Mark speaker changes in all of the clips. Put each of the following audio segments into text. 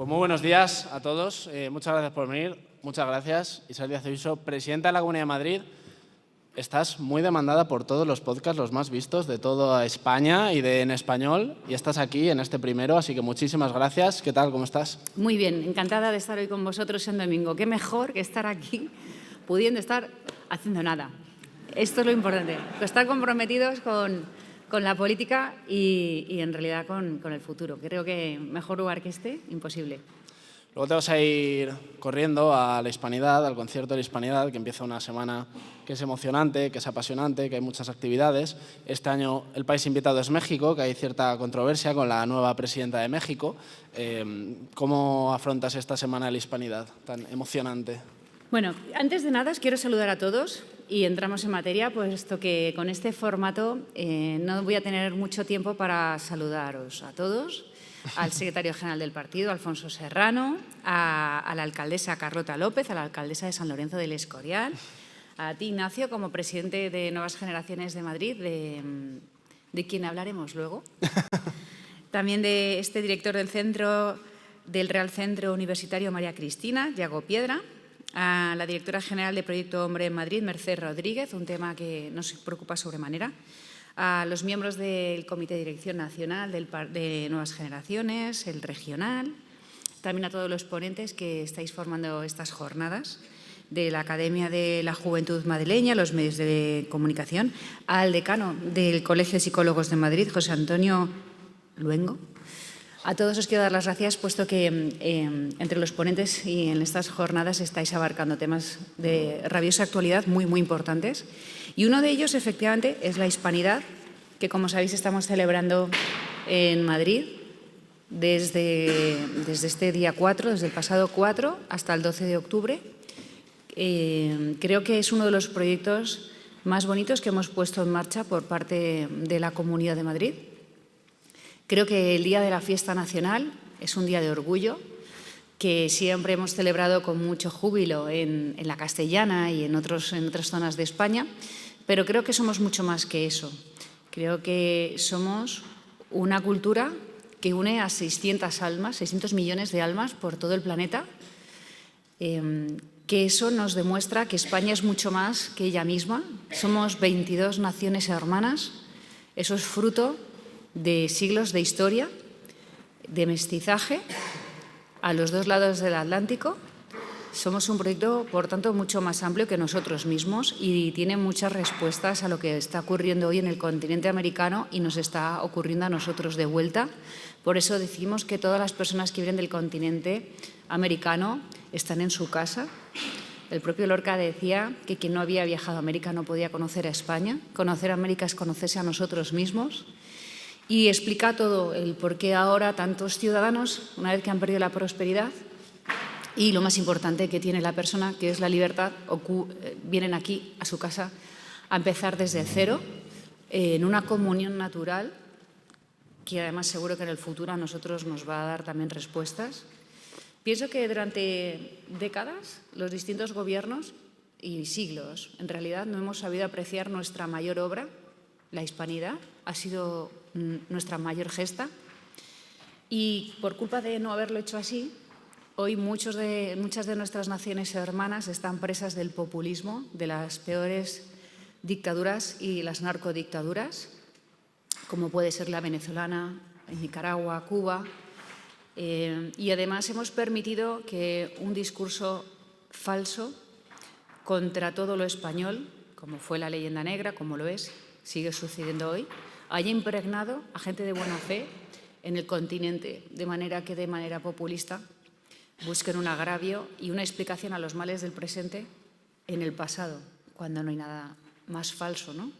Speaker 1: Pues muy buenos días a todos. Muchas gracias por venir. Muchas gracias, Isabel Díaz Ayuso, presidenta de la Comunidad de Madrid. Estás muy demandada por todos los podcasts, los más vistos de toda España y en español. Y estás aquí en este primero, así que muchísimas gracias. ¿Qué tal? ¿Cómo estás?
Speaker 2: Muy bien, encantada de estar hoy con vosotros en domingo. Qué mejor que estar aquí, pudiendo estar haciendo nada. Esto es lo importante, estar comprometidos con la política y en realidad con el futuro. Creo que mejor lugar que este, imposible.
Speaker 1: Luego te vas a ir corriendo a la Hispanidad, al concierto de la Hispanidad, que empieza una semana que es emocionante, que es apasionante, que hay muchas actividades. Este año el país invitado es México, que hay cierta controversia con la nueva presidenta de México. ¿Cómo afrontas esta semana de la Hispanidad tan emocionante?
Speaker 2: Bueno, antes de nada os quiero saludar a todos y entramos en materia, puesto que con este formato no voy a tener mucho tiempo para saludaros a todos. Al secretario general del partido, Alfonso Serrano, a la alcaldesa Carlota López, a la alcaldesa de San Lorenzo del Escorial, a ti, Ignacio, como presidente de Nuevas Generaciones de Madrid, de quien hablaremos luego. También de este director del Real Centro Universitario María Cristina, Yago Piedra, a la directora general de Proyecto Hombre en Madrid, Merced Rodríguez, un tema que nos preocupa sobremanera, a los miembros del Comité de Dirección Nacional de Nuevas Generaciones, el regional, también a todos los ponentes que estáis formando estas jornadas, de la Academia de la Juventud Madrileña, los medios de comunicación, al decano del Colegio de Psicólogos de Madrid, José Antonio Luengo. A todos os quiero dar las gracias, puesto que entre los ponentes y en estas jornadas estáis abarcando temas de rabiosa actualidad muy, muy importantes. Y uno de ellos, efectivamente, es la Hispanidad, que, como sabéis, estamos celebrando en Madrid desde este día 4, desde el pasado 4 hasta el 12 de octubre. Creo que es uno de los proyectos más bonitos que hemos puesto en marcha por parte de la Comunidad de Madrid. Creo que el Día de la Fiesta Nacional es un día de orgullo que siempre hemos celebrado con mucho júbilo en la Castellana y en otras zonas de España, pero creo que somos mucho más que eso. Creo que somos una cultura que une a 600 millones de almas por todo el planeta, que eso nos demuestra que España es mucho más que ella misma. Somos 22 naciones hermanas, eso es fruto de siglos de historia, de mestizaje a los dos lados del Atlántico. Somos un proyecto, por tanto, mucho más amplio que nosotros mismos y tiene muchas respuestas a lo que está ocurriendo hoy en el continente americano y nos está ocurriendo a nosotros de vuelta. Por eso decimos que todas las personas que vienen del continente americano están en su casa. El propio Lorca decía que quien no había viajado a América no podía conocer a España. Conocer a América es conocerse a nosotros mismos. Y explica todo el por qué ahora tantos ciudadanos, una vez que han perdido la prosperidad y lo más importante que tiene la persona, que es la libertad, vienen aquí a su casa a empezar desde cero, en una comunión natural, que además seguro que en el futuro a nosotros nos va a dar también respuestas. Pienso que durante décadas los distintos gobiernos y siglos, en realidad, no hemos sabido apreciar nuestra mayor obra, la hispanidad. Ha sido nuestra mayor gesta y por culpa de no haberlo hecho así, hoy muchas de nuestras naciones hermanas están presas del populismo, de las peores dictaduras y las narcodictaduras, como puede ser la venezolana, Nicaragua, Cuba. Y además hemos permitido que un discurso falso contra todo lo español, como fue la leyenda negra, como lo es, sigue sucediendo hoy, haya impregnado a gente de buena fe en el continente, de manera que de manera populista busquen un agravio y una explicación a los males del presente en el pasado, cuando no hay nada más falso, ¿no?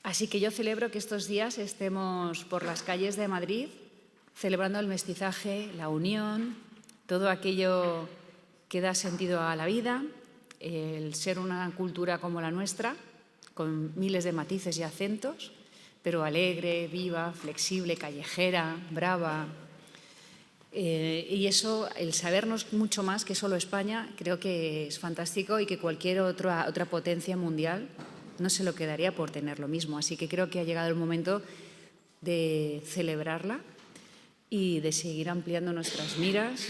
Speaker 2: Así que yo celebro que estos días estemos por las calles de Madrid celebrando el mestizaje, la unión, todo aquello que da sentido a la vida, el ser una cultura como la nuestra, con miles de matices y acentos, pero alegre, viva, flexible, callejera, brava. Y eso, el sabernos mucho más que solo España, creo que es fantástico y que cualquier otra potencia mundial no se lo quedaría por tener lo mismo. Así que creo que ha llegado el momento de celebrarla y de seguir ampliando nuestras miras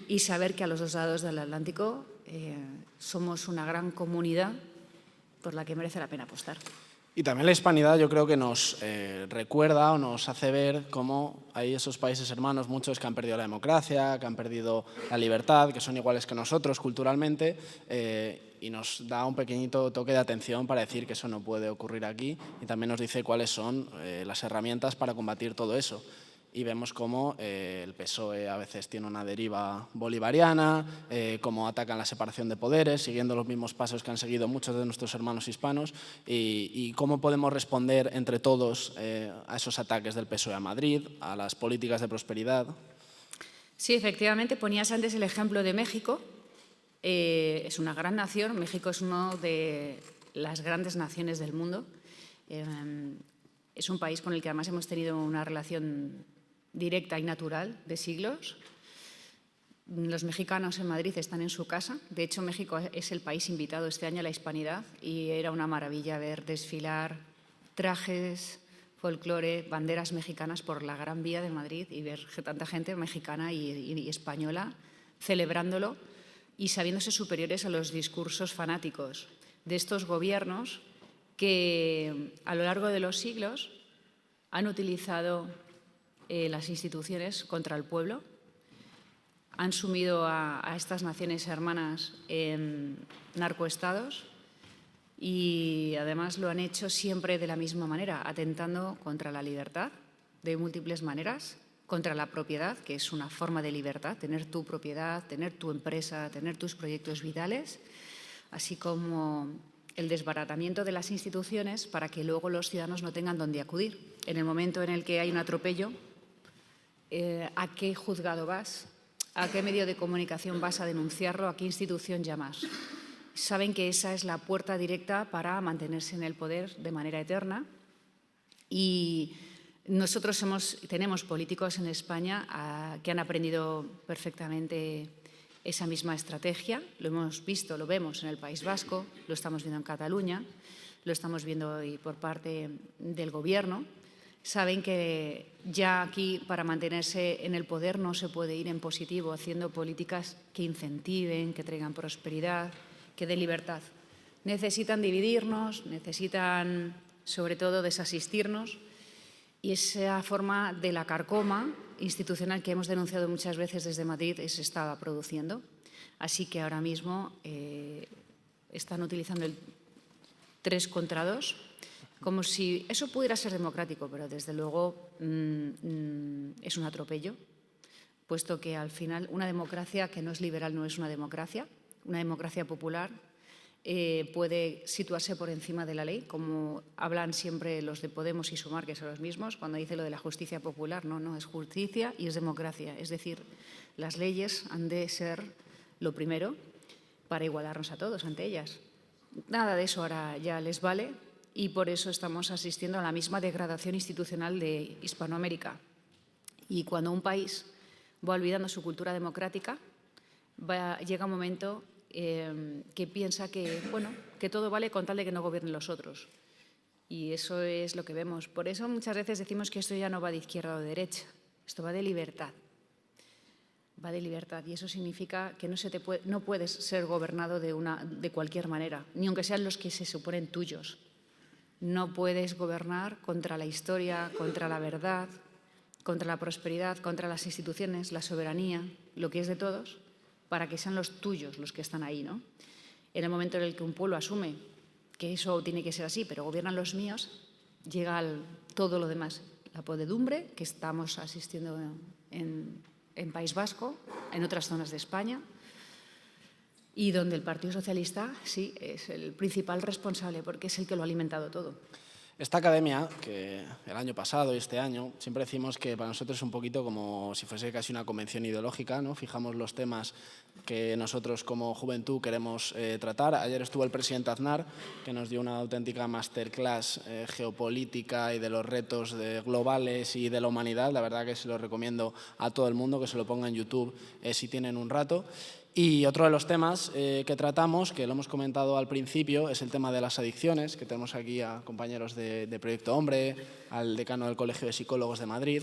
Speaker 2: y saber que a los dos lados del Atlántico somos una gran comunidad por la que merece la pena apostar.
Speaker 1: Y también la hispanidad yo creo que nos recuerda o nos hace ver cómo hay esos países hermanos, muchos que han perdido la democracia, que han perdido la libertad, que son iguales que nosotros culturalmente, y nos da un pequeñito toque de atención para decir que eso no puede ocurrir aquí, y también nos dice cuáles son las herramientas para combatir todo eso. Y vemos cómo el PSOE a veces tiene una deriva bolivariana, cómo atacan la separación de poderes, siguiendo los mismos pasos que han seguido muchos de nuestros hermanos hispanos, y cómo podemos responder entre todos a esos ataques del PSOE a Madrid, a las políticas de prosperidad.
Speaker 2: Sí, efectivamente, ponías antes el ejemplo de México. Es una gran nación, México es una de las grandes naciones del mundo. Es un país con el que además hemos tenido una relación directa y natural de siglos. Los mexicanos en Madrid están en su casa. De hecho, México es el país invitado este año a la Hispanidad y era una maravilla ver desfilar trajes, folclore, banderas mexicanas por la Gran Vía de Madrid y ver tanta gente mexicana y española celebrándolo y sabiéndose superiores a los discursos fanáticos de estos gobiernos que a lo largo de los siglos han utilizado las instituciones contra el pueblo, han sumido a estas naciones hermanas en narcoestados y además lo han hecho siempre de la misma manera, atentando contra la libertad de múltiples maneras, contra la propiedad, que es una forma de libertad, tener tu propiedad, tener tu empresa, tener tus proyectos vitales, así como el desbaratamiento de las instituciones para que luego los ciudadanos no tengan dónde acudir. En el momento en el que hay un atropello, ¿a qué juzgado vas? ¿A qué medio de comunicación vas a denunciarlo? ¿A qué institución llamas? Saben que esa es la puerta directa para mantenerse en el poder de manera eterna y nosotros tenemos políticos en España que han aprendido perfectamente esa misma estrategia. Lo hemos visto, lo vemos en el País Vasco, lo estamos viendo en Cataluña, lo estamos viendo hoy por parte del Gobierno. Saben que ya aquí, para mantenerse en el poder, no se puede ir en positivo haciendo políticas que incentiven, que traigan prosperidad, que den libertad. Necesitan dividirnos, necesitan, sobre todo, desasistirnos. Y esa forma de la carcoma institucional que hemos denunciado muchas veces desde Madrid se estaba produciendo. Así que ahora mismo están utilizando el 3 contra 2, como si eso pudiera ser democrático, pero desde luego es un atropello, puesto que al final una democracia que no es liberal no es una democracia popular puede situarse por encima de la ley, como hablan siempre los de Podemos y Sumar, que son los mismos, cuando dice lo de la justicia popular. No, es justicia y es democracia. Es decir, las leyes han de ser lo primero para igualarnos a todos ante ellas. Nada de eso ahora ya les vale y por eso estamos asistiendo a la misma degradación institucional de Hispanoamérica. Y cuando un país va olvidando su cultura democrática, llega un momento que piensa que todo vale con tal de que no gobiernen los otros. Y eso es lo que vemos. Por eso muchas veces decimos que esto ya no va de izquierda o de derecha, esto va de libertad. Va de libertad y eso significa que no puedes ser gobernado de cualquier manera, ni aunque sean los que se suponen tuyos. No puedes gobernar contra la historia, contra la verdad, contra la prosperidad, contra las instituciones, la soberanía, lo que es de todos, para que sean los tuyos los que están ahí, ¿no? En el momento en el que un pueblo asume que eso tiene que ser así, pero gobiernan los míos, llega todo lo demás. La podredumbre que estamos asistiendo en País Vasco, en otras zonas de España, y donde el Partido Socialista sí es el principal responsable porque es el que lo ha alimentado todo.
Speaker 1: Esta academia, que el año pasado y este año, siempre decimos que para nosotros es un poquito como si fuese casi una convención ideológica, ¿no? Fijamos los temas que nosotros como juventud queremos tratar. Ayer estuvo el presidente Aznar, que nos dio una auténtica masterclass geopolítica y de los retos globales y de la humanidad. La verdad que se lo recomiendo a todo el mundo, que se lo ponga en YouTube si tienen un rato. Y otro de los temas que tratamos, que lo hemos comentado al principio, es el tema de las adicciones, que tenemos aquí a compañeros de Proyecto Hombre, al decano del Colegio de Psicólogos de Madrid.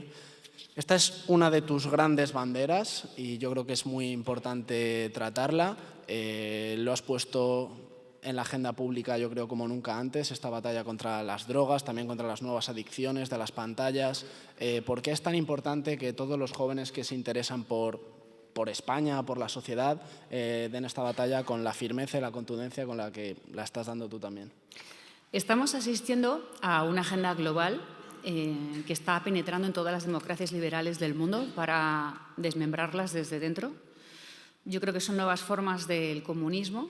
Speaker 1: Esta es una de tus grandes banderas y yo creo que es muy importante tratarla. Lo has puesto en la agenda pública, yo creo, como nunca antes, esta batalla contra las drogas, también contra las nuevas adicciones de las pantallas. ¿Por qué es tan importante que todos los jóvenes que se interesan por España, por la sociedad, den esta batalla con la firmeza y la contundencia con la que la estás dando tú también?
Speaker 2: Estamos asistiendo a una agenda global que está penetrando en todas las democracias liberales del mundo para desmembrarlas desde dentro. Yo creo que son nuevas formas del comunismo,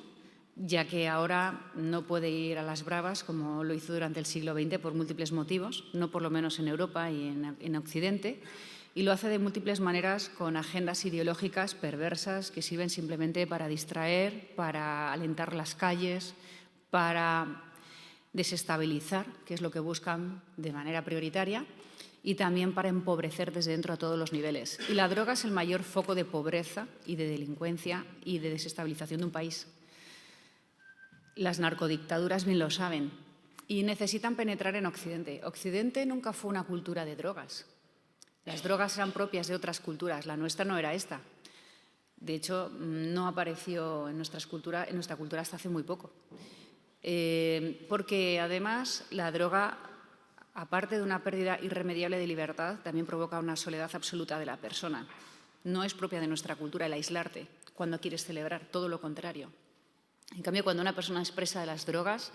Speaker 2: ya que ahora no puede ir a las bravas como lo hizo durante el siglo XX por múltiples motivos, no por lo menos en Europa y en Occidente, y lo hace de múltiples maneras con agendas ideológicas perversas que sirven simplemente para distraer, para alentar las calles, para desestabilizar, que es lo que buscan de manera prioritaria, y también para empobrecer desde dentro a todos los niveles. Y la droga es el mayor foco de pobreza y de delincuencia y de desestabilización de un país. Las narcodictaduras bien lo saben y necesitan penetrar en Occidente. Occidente nunca fue una cultura de drogas. Las drogas eran propias de otras culturas, la nuestra no era esta. De hecho, no apareció en nuestra cultura hasta hace muy poco. Porque además la droga, aparte de una pérdida irremediable de libertad, también provoca una soledad absoluta de la persona. No es propia de nuestra cultura el aislarte cuando quieres celebrar, todo lo contrario. En cambio, cuando una persona es presa de las drogas,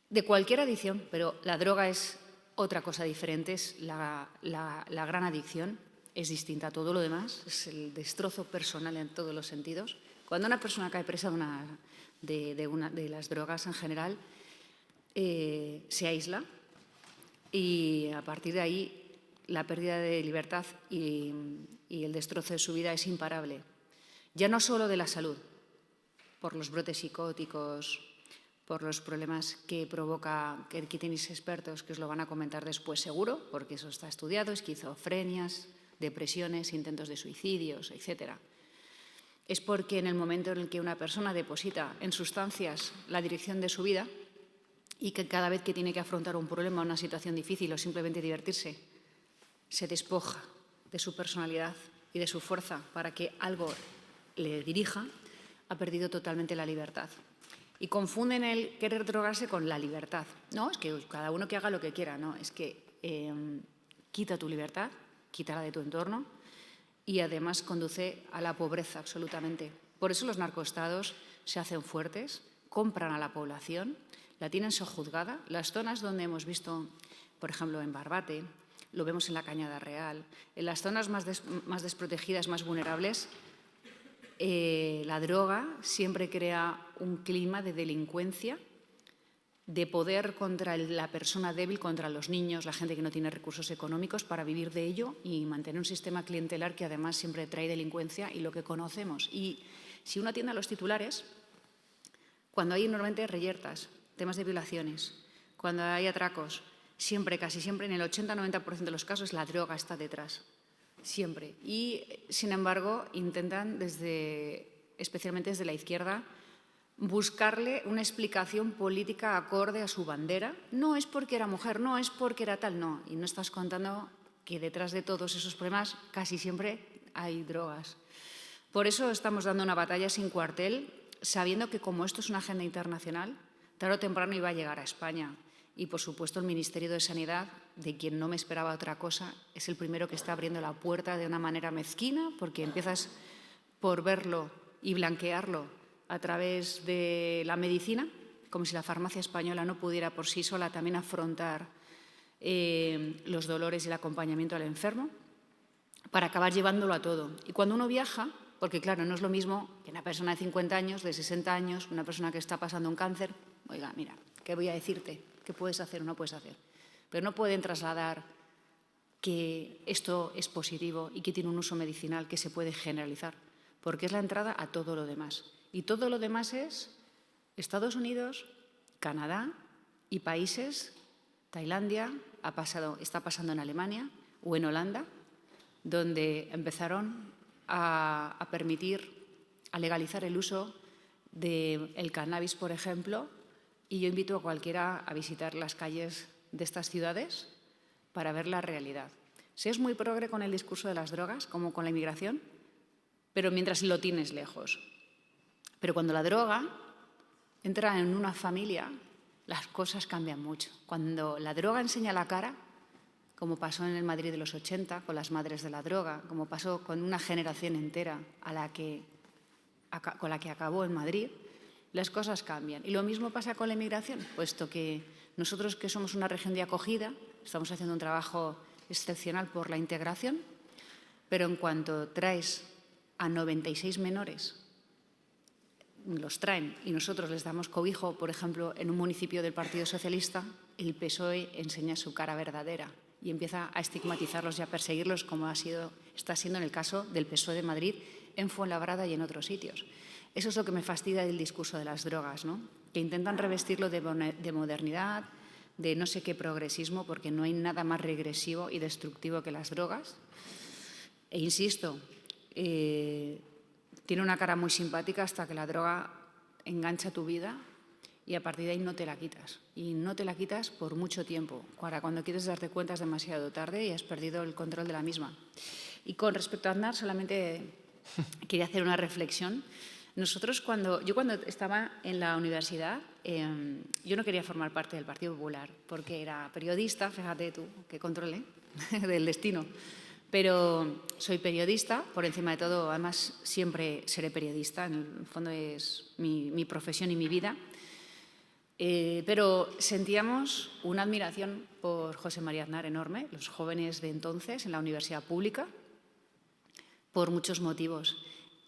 Speaker 2: de cualquier adicción, pero la droga es otra cosa diferente, es la gran adicción, es distinta a todo lo demás, es el destrozo personal en todos los sentidos. Cuando una persona cae presa de las drogas en general, se aísla y a partir de ahí la pérdida de libertad y el destrozo de su vida es imparable. Ya no solo de la salud, por los brotes psicóticos, por los problemas que provoca, que aquí tenéis expertos que os lo van a comentar después seguro, porque eso está estudiado, esquizofrenias, depresiones, intentos de suicidios, etc. Es porque en el momento en el que una persona deposita en sustancias la dirección de su vida y que cada vez que tiene que afrontar un problema, una situación difícil o simplemente divertirse, se despoja de su personalidad y de su fuerza para que algo le dirija, ha perdido totalmente la libertad. Y confunden el querer drogarse con la libertad. No, es que cada uno que haga lo que quiera, no, es que quita tu libertad, quítala de tu entorno y además conduce a la pobreza absolutamente. Por eso los narcoestados se hacen fuertes, compran a la población, la tienen sojuzgada. Las zonas donde hemos visto, por ejemplo, en Barbate, lo vemos en la Cañada Real, en las zonas más desprotegidas, más vulnerables, la droga siempre crea un clima de delincuencia, de poder contra la persona débil, contra los niños, la gente que no tiene recursos económicos para vivir de ello y mantener un sistema clientelar que además siempre trae delincuencia y lo que conocemos. Y si uno atiende a los titulares, cuando hay normalmente reyertas, temas de violaciones, cuando hay atracos, siempre, casi siempre, en el 80-90% de los casos la droga está detrás. Siempre. Y, sin embargo, intentan, especialmente desde la izquierda, buscarle una explicación política acorde a su bandera. No es porque era mujer, no es porque era tal, no. Y no estás contando que detrás de todos esos problemas casi siempre hay drogas. Por eso estamos dando una batalla sin cuartel, sabiendo que como esto es una agenda internacional, tarde o temprano iba a llegar a España. Y, por supuesto, el Ministerio de Sanidad, de quien no me esperaba otra cosa, es el primero que está abriendo la puerta de una manera mezquina, porque empiezas por verlo y blanquearlo a través de la medicina, como si la farmacia española no pudiera por sí sola también afrontar los dolores y el acompañamiento al enfermo, para acabar llevándolo a todo. Y cuando uno viaja, porque claro, no es lo mismo que una persona de 50 años, de 60 años, una persona que está pasando un cáncer, oiga, mira, ¿qué voy a decirte? ¿Qué puedes hacer o no puedes hacer? Pero no pueden trasladar que esto es positivo y que tiene un uso medicinal que se puede generalizar, porque es la entrada a todo lo demás. Y todo lo demás es Estados Unidos, Canadá y países, Tailandia, está pasando en Alemania o en Holanda, donde empezaron a permitir a legalizar el uso del cannabis, por ejemplo, y yo invito a cualquiera a visitar las calles de estas ciudades para ver la realidad. Se es muy progre con el discurso de las drogas, como con la inmigración, pero mientras lo tienes lejos. Pero cuando la droga entra en una familia, las cosas cambian mucho. Cuando la droga enseña la cara, como pasó en el Madrid de los 80 con las madres de la droga, como pasó con una generación entera con la que acabó en Madrid, las cosas cambian. Y lo mismo pasa con la inmigración, puesto que nosotros, que somos una región de acogida, estamos haciendo un trabajo excepcional por la integración, pero en cuanto traes a 96 menores, los traen y nosotros les damos cobijo, por ejemplo, en un municipio del Partido Socialista, el PSOE enseña su cara verdadera y empieza a estigmatizarlos y a perseguirlos, como está siendo en el caso del PSOE de Madrid, en Fuenlabrada y en otros sitios. Eso es lo que me fastidia del discurso de las drogas, ¿no? Que intentan revestirlo de modernidad, de no sé qué progresismo, porque no hay nada más regresivo y destructivo que las drogas. E insisto, tiene una cara muy simpática hasta que la droga engancha tu vida y a partir de ahí no te la quitas. Y no te la quitas por mucho tiempo. Cuando quieres darte cuenta es demasiado tarde y has perdido el control de la misma. Y con respecto a Aznar, solamente quería hacer una reflexión. Yo cuando estaba en la universidad, yo no quería formar parte del Partido Popular porque era periodista, fíjate tú, qué control del destino. Pero soy periodista, por encima de todo, además siempre seré periodista, en el fondo es mi profesión y mi vida. Pero sentíamos una admiración por José María Aznar enorme, los jóvenes de entonces en la universidad pública, por muchos motivos.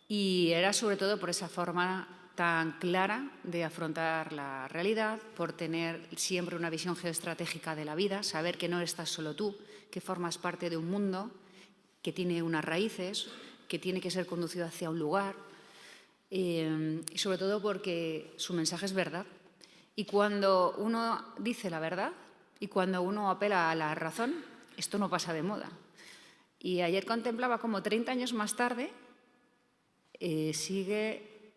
Speaker 2: Y era sobre todo por esa forma tan clara de afrontar la realidad, por tener siempre una visión geoestratégica de la vida, saber que no estás solo tú, que formas parte de un mundo que tiene unas raíces, que tiene que ser conducido hacia un lugar, y sobre todo porque su mensaje es verdad. Y cuando uno dice la verdad y cuando uno apela a la razón, esto no pasa de moda. Y ayer contemplaba como 30 años más tarde sigue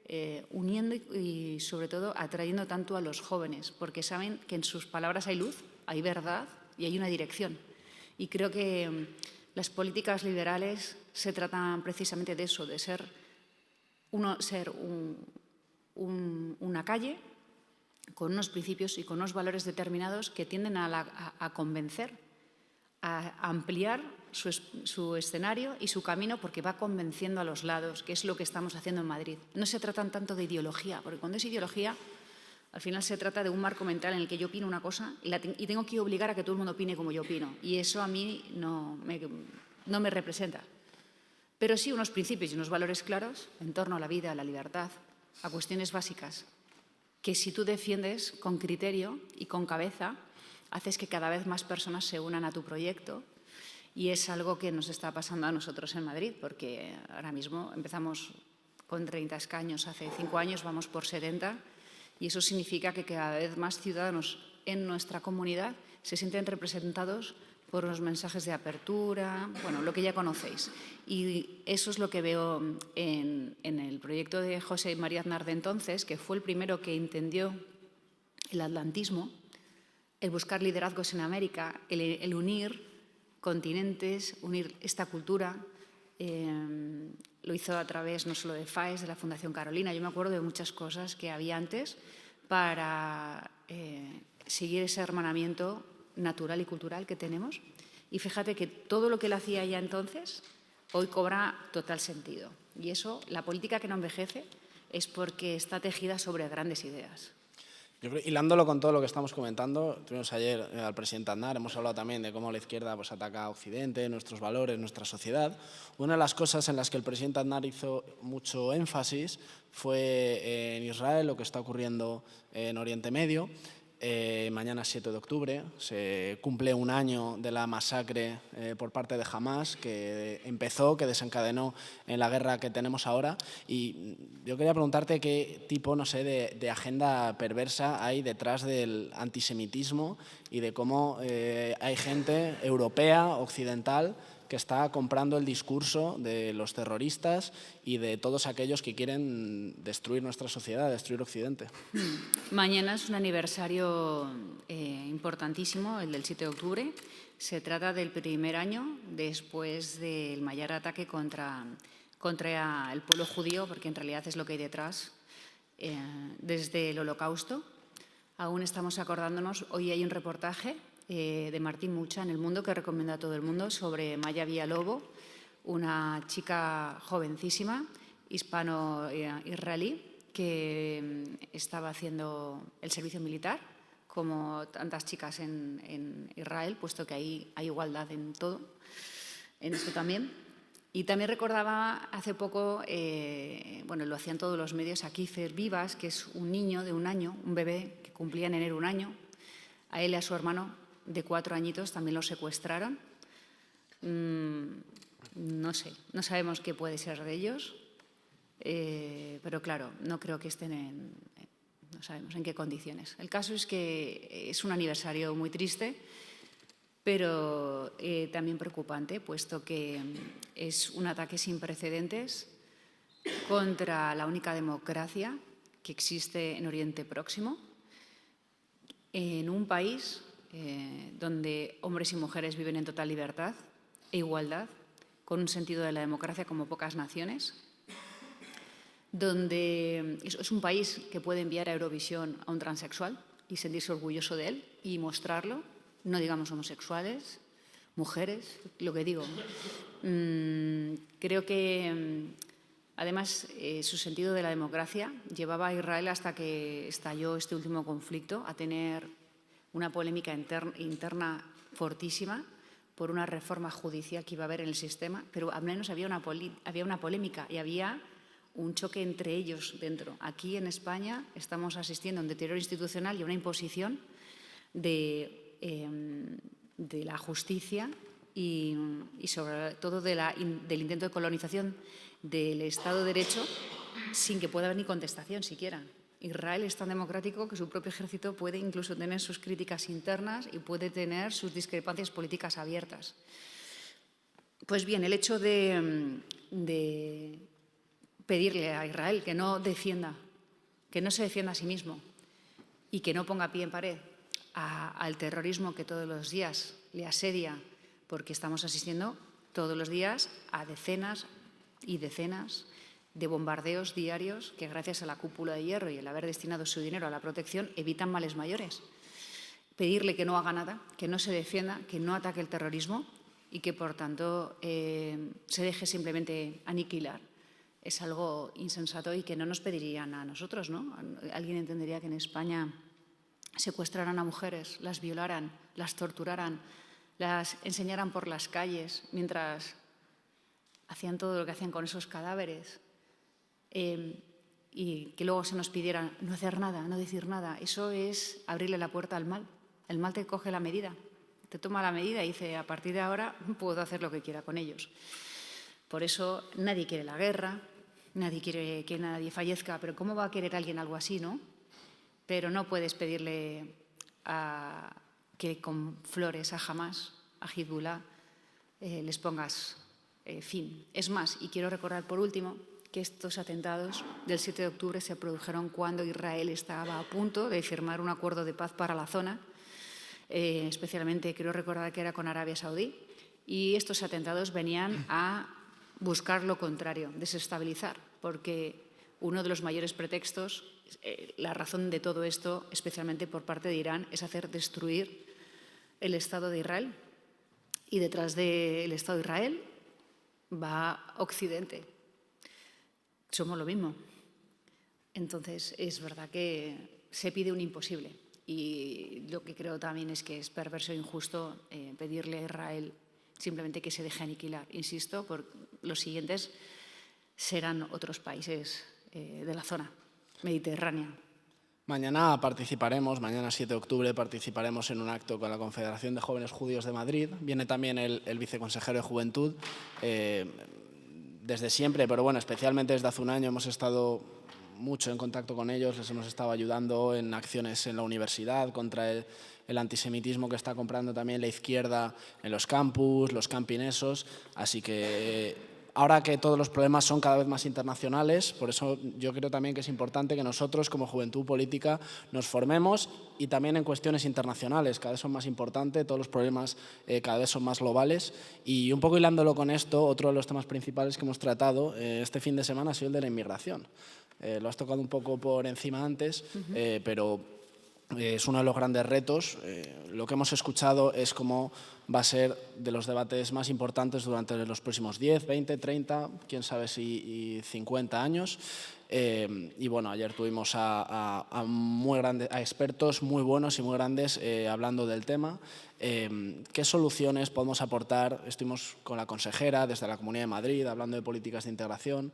Speaker 2: uniendo y sobre todo atrayendo tanto a los jóvenes, porque saben que en sus palabras hay luz, hay verdad y hay una dirección. Y creo que las políticas liberales se tratan precisamente de eso, de ser una calle con unos principios y con unos valores determinados que tienden a convencer, a ampliar su escenario y su camino, porque va convenciendo a los lados, que es lo que estamos haciendo en Madrid. No se trata tanto de ideología, porque cuando es ideología, al final se trata de un marco mental en el que yo opino una cosa y tengo que obligar a que todo el mundo opine como yo opino. Y eso a mí no me representa. Pero sí unos principios y unos valores claros en torno a la vida, a la libertad, a cuestiones básicas, que si tú defiendes con criterio y con cabeza, haces que cada vez más personas se unan a tu proyecto. Y es algo que nos está pasando a nosotros en Madrid, porque ahora mismo empezamos con 30 escaños, hace 5 años vamos por 70, y eso significa que cada vez más ciudadanos en nuestra comunidad se sienten representados por los mensajes de apertura, bueno, lo que ya conocéis. Y eso es lo que veo en el proyecto de José María Aznar de entonces, que fue el primero que entendió el atlantismo, el buscar liderazgos en América, el unir continentes, unir esta cultura. Lo hizo a través no solo de FAES, de la Fundación Carolina. Yo me acuerdo de muchas cosas que había antes para seguir ese hermanamiento natural y cultural que tenemos. Y fíjate que todo lo que él hacía ya entonces hoy cobra total sentido. Y eso, la política que no envejece, es porque está tejida sobre grandes ideas.
Speaker 1: Yo creo, hilándolo con todo lo que estamos comentando, tuvimos ayer al presidente Aznar, hemos hablado también de cómo la izquierda pues, ataca a Occidente, nuestros valores, nuestra sociedad. Una de las cosas en las que el presidente Aznar hizo mucho énfasis fue en Israel, lo que está ocurriendo en Oriente Medio. Mañana, 7 de octubre, se cumple un año de la masacre por parte de Hamás que empezó, que desencadenó en la guerra que tenemos ahora. Y yo quería preguntarte qué tipo, no sé, de agenda perversa hay detrás del antisemitismo y de cómo hay gente europea, occidental, que está comprando el discurso de los terroristas y de todos aquellos que quieren destruir nuestra sociedad, destruir Occidente.
Speaker 2: Mañana es un aniversario importantísimo, el del 7 de octubre. Se trata del primer año después del mayor ataque contra el pueblo judío, porque en realidad es lo que hay detrás, desde el Holocausto. Aún estamos acordándonos. Hoy hay un reportaje de Martín Mucha en El Mundo que recomiendo a todo el mundo sobre Maya Villalobos, una chica jovencísima, hispano-israelí, que estaba haciendo el servicio militar, como tantas chicas en Israel, puesto que ahí hay igualdad en todo, en esto también. Y también recordaba hace poco, bueno, lo hacían todos los medios, a Kiefer Vivas, que es un niño de 1 año, un bebé que cumplía en enero 1 año. A él y a su hermano de 4 añitos también lo secuestraron. No sé, no sabemos qué puede ser de ellos, pero claro, no creo que estén no sabemos en qué condiciones. El caso es que es un aniversario muy triste, pero también preocupante, puesto que es un ataque sin precedentes contra la única democracia que existe en Oriente Próximo, en un país donde hombres y mujeres viven en total libertad e igualdad, con un sentido de la democracia como pocas naciones, donde es un país que puede enviar a Eurovisión a un transexual y sentirse orgulloso de él y mostrarlo, no digamos homosexuales, mujeres, lo que digo. Creo que, además, su sentido de la democracia llevaba a Israel, hasta que estalló este último conflicto, a tener una polémica interna fortísima por una reforma judicial que iba a haber en el sistema, pero al menos había una polémica y había un choque entre ellos dentro. Aquí en España estamos asistiendo a un deterioro institucional y a una imposición de la justicia y sobre todo del intento de colonización del Estado de Derecho, sin que pueda haber ni contestación siquiera. Israel es tan democrático que su propio ejército puede incluso tener sus críticas internas y puede tener sus discrepancias políticas abiertas. Pues bien, el hecho de pedirle a Israel que no se defienda a sí mismo y que no ponga pie en pared al terrorismo que todos los días le asedia, porque estamos asistiendo todos los días a decenas y decenas de bombardeos diarios que, gracias a la cúpula de hierro y el haber destinado su dinero a la protección, evitan males mayores. Pedirle que no haga nada, que no se defienda, que no ataque el terrorismo y que, por tanto, se deje simplemente aniquilar, es algo insensato y que no nos pedirían a nosotros, ¿no? Alguien entendería que en España secuestraran a mujeres, las violaran, las torturaran, las enseñaran por las calles mientras hacían todo lo que hacían con esos cadáveres, y que luego se nos pidiera no hacer nada, no decir nada. Eso es abrirle la puerta al mal. El mal te coge la medida, te toma la medida y dice: a partir de ahora puedo hacer lo que quiera con ellos. Por eso nadie quiere la guerra, nadie quiere que nadie fallezca, pero ¿cómo va a querer alguien algo así, no? Pero no puedes pedirle que con flores a Hamás, a Hezbollah, les pongas fin. Es más, y quiero recordar por último que estos atentados del 7 de octubre se produjeron cuando Israel estaba a punto de firmar un acuerdo de paz para la zona, especialmente quiero recordar que era con Arabia Saudí, y estos atentados venían a buscar lo contrario, desestabilizar, porque uno de los mayores pretextos, la razón de todo esto, especialmente por parte de Irán, es hacer destruir el Estado de Israel. Y detrás del Estado de Israel va Occidente. Somos lo mismo. Entonces, es verdad que se pide un imposible. Y lo que creo también es que es perverso e injusto pedirle a Israel simplemente que se deje aniquilar. Insisto, por los siguientes serán otros países de la zona mediterránea.
Speaker 1: Mañana 7 de octubre, participaremos en un acto con la Confederación de Jóvenes Judíos de Madrid. Viene también el viceconsejero de Juventud. Desde siempre, pero bueno, especialmente desde hace un año hemos estado mucho en contacto con ellos, les hemos estado ayudando en acciones en la universidad contra el antisemitismo que está comprando también la izquierda en los campus, los campinesos, así que ahora que todos los problemas son cada vez más internacionales, por eso yo creo también que es importante que nosotros como Juventud Política nos formemos y también en cuestiones internacionales, cada vez son más importantes, todos los problemas cada vez son más globales y un poco hilándolo con esto, otro de los temas principales que hemos tratado este fin de semana ha sido el de la inmigración. Lo has tocado un poco por encima antes, pero es uno de los grandes retos. Lo que hemos escuchado es cómo va a ser de los debates más importantes durante los próximos 10, 20, 30, quién sabe si 50 años. Y bueno, ayer tuvimos a expertos muy buenos y muy grandes hablando del tema. ¿Qué soluciones podemos aportar? Estuvimos con la consejera desde la Comunidad de Madrid hablando de políticas de integración.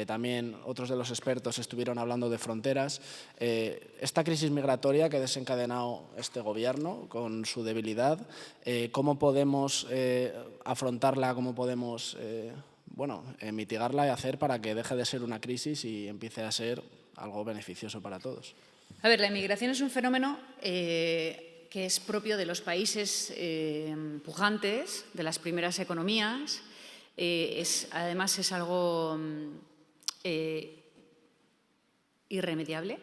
Speaker 1: También otros de los expertos estuvieron hablando de fronteras. Esta crisis migratoria que ha desencadenado este gobierno con su debilidad, ¿cómo podemos afrontarla? ¿Cómo podemos mitigarla y hacer para que deje de ser una crisis y empiece a ser algo beneficioso para todos?
Speaker 2: A ver, la inmigración es un fenómeno que es propio de los países pujantes, de las primeras economías. Además, es algo irremediable.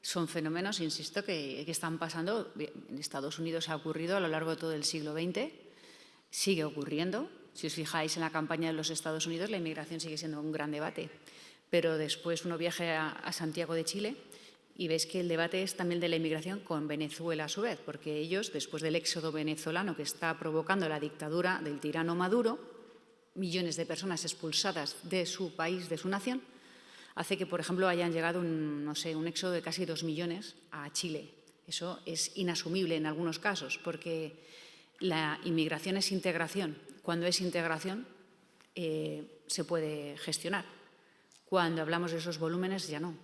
Speaker 2: Son fenómenos, insisto, que están pasando. En Estados Unidos ha ocurrido a lo largo de todo el siglo XX, sigue ocurriendo. Si os fijáis en la campaña de los Estados Unidos, la inmigración sigue siendo un gran debate. Pero después uno viaja a Santiago de Chile y veis que el debate es también de la inmigración con Venezuela a su vez, porque ellos, después del éxodo venezolano que está provocando la dictadura del tirano Maduro, millones de personas expulsadas de su país, de su nación, hace que, por ejemplo, hayan llegado un éxodo de casi 2 millones a Chile. Eso es inasumible en algunos casos, porque la inmigración es integración. Cuando es integración, se puede gestionar. Cuando hablamos de esos volúmenes, ya no.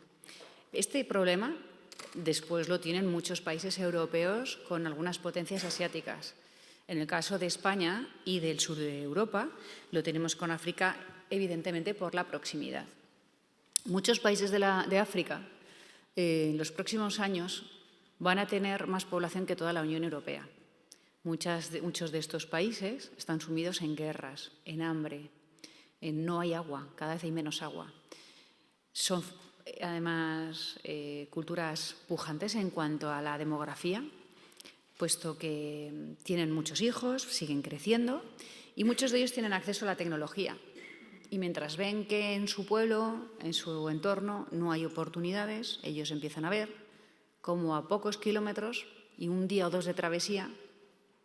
Speaker 2: Este problema después lo tienen muchos países europeos con algunas potencias asiáticas. En el caso de España y del sur de Europa, lo tenemos con África, evidentemente por la proximidad. Muchos países de África en los próximos años van a tener más población que toda la Unión Europea. Muchos de estos países están sumidos en guerras, en hambre, no hay agua, cada vez hay menos agua. Son además culturas pujantes en cuanto a la demografía, puesto que tienen muchos hijos, siguen creciendo y muchos de ellos tienen acceso a la tecnología. Y mientras ven que en su pueblo, en su entorno, no hay oportunidades, ellos empiezan a ver cómo a pocos kilómetros y un día o dos de travesía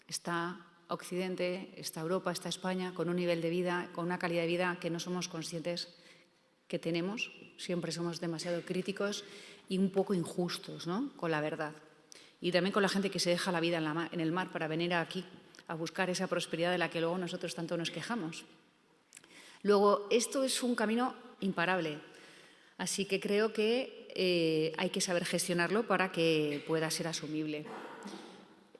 Speaker 2: está Occidente, está Europa, está España, con un nivel de vida, con una calidad de vida que no somos conscientes que tenemos. Siempre somos demasiado críticos y un poco injustos, ¿no?, con la verdad. Y también con la gente que se deja la vida en el mar para venir aquí a buscar esa prosperidad de la que luego nosotros tanto nos quejamos. Luego, esto es un camino imparable, así que creo que hay que saber gestionarlo para que pueda ser asumible.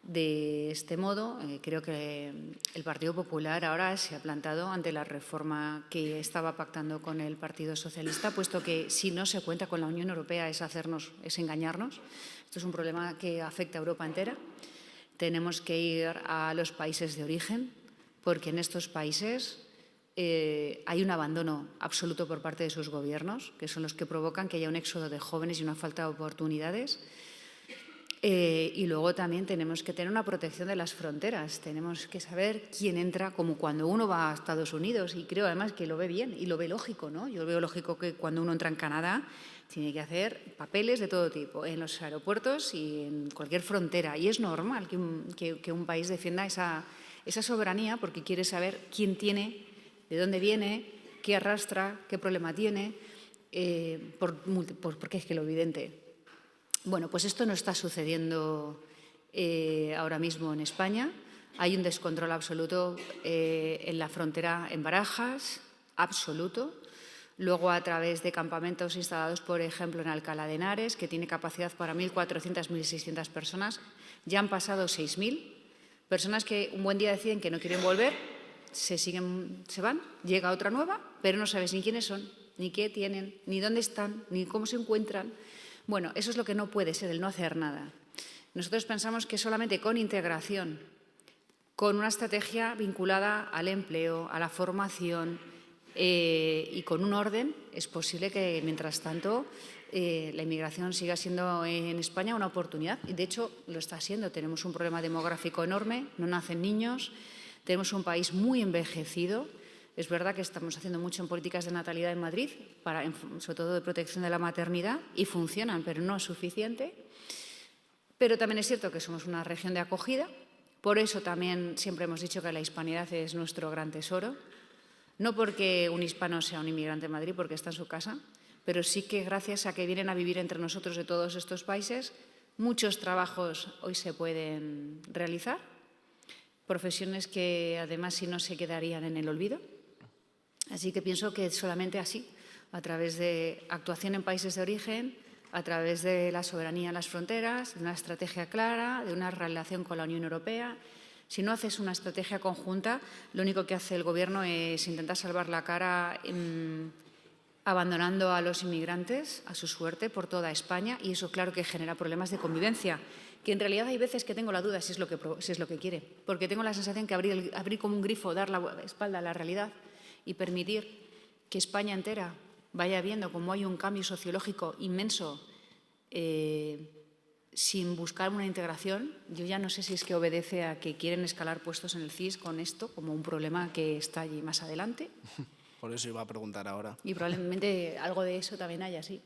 Speaker 2: De este modo, creo que el Partido Popular ahora se ha plantado ante la reforma que estaba pactando con el Partido Socialista, puesto que si no se cuenta con la Unión Europea es engañarnos. Esto es un problema que afecta a Europa entera. Tenemos que ir a los países de origen, porque en estos países hay un abandono absoluto por parte de sus gobiernos, que son los que provocan que haya un éxodo de jóvenes y una falta de oportunidades. Y luego también tenemos que tener una protección de las fronteras. Tenemos que saber quién entra, como cuando uno va a Estados Unidos, y creo además que lo ve bien y lo ve lógico, ¿no? Yo veo lógico que cuando uno entra en Canadá tiene que hacer papeles de todo tipo, en los aeropuertos y en cualquier frontera. Y es normal que un país defienda esa soberanía, porque quiere saber quién tiene, de dónde viene, qué arrastra, qué problema tiene, porque es que lo evidente. Bueno, pues esto no está sucediendo ahora mismo en España. Hay un descontrol absoluto en la frontera en Barajas, absoluto. Luego, a través de campamentos instalados, por ejemplo, en Alcalá de Henares, que tiene capacidad para 1.400, 1.600 personas, ya han pasado 6.000 personas que un buen día deciden que no quieren volver, se van, llega otra nueva, pero no sabes ni quiénes son, ni qué tienen, ni dónde están, ni cómo se encuentran. Bueno, eso es lo que no puede ser, el no hacer nada. Nosotros pensamos que solamente con integración, con una estrategia vinculada al empleo, a la formación y con un orden, es posible que, mientras tanto, la inmigración siga siendo en España una oportunidad. Y, de hecho, lo está siendo. Tenemos un problema demográfico enorme, no nacen niños, tenemos un país muy envejecido. Es verdad que estamos haciendo mucho en políticas de natalidad en Madrid, sobre todo de protección de la maternidad, y funcionan, pero no es suficiente. Pero también es cierto que somos una región de acogida. Por eso también siempre hemos dicho que la hispanidad es nuestro gran tesoro. No porque un hispano sea un inmigrante en Madrid, porque está en su casa, pero sí que gracias a que vienen a vivir entre nosotros de todos estos países, muchos trabajos hoy se pueden realizar, profesiones que además si no se quedarían en el olvido. Así que pienso que solamente así, a través de actuación en países de origen, a través de la soberanía en las fronteras, de una estrategia clara, de una relación con la Unión Europea. Si no haces una estrategia conjunta, lo único que hace el Gobierno es intentar salvar la cara abandonando a los inmigrantes a su suerte por toda España, y eso claro que genera problemas de convivencia, que en realidad hay veces que tengo la duda si es lo que quiere, porque tengo la sensación que abrir como un grifo, dar la espalda a la realidad y permitir que España entera vaya viendo cómo hay un cambio sociológico inmenso sin buscar una integración. Yo ya no sé si es que obedece a que quieren escalar puestos en el CIS con esto como un problema que está allí más adelante.
Speaker 1: Por eso iba a preguntar ahora.
Speaker 2: Y probablemente algo de eso también haya, sí.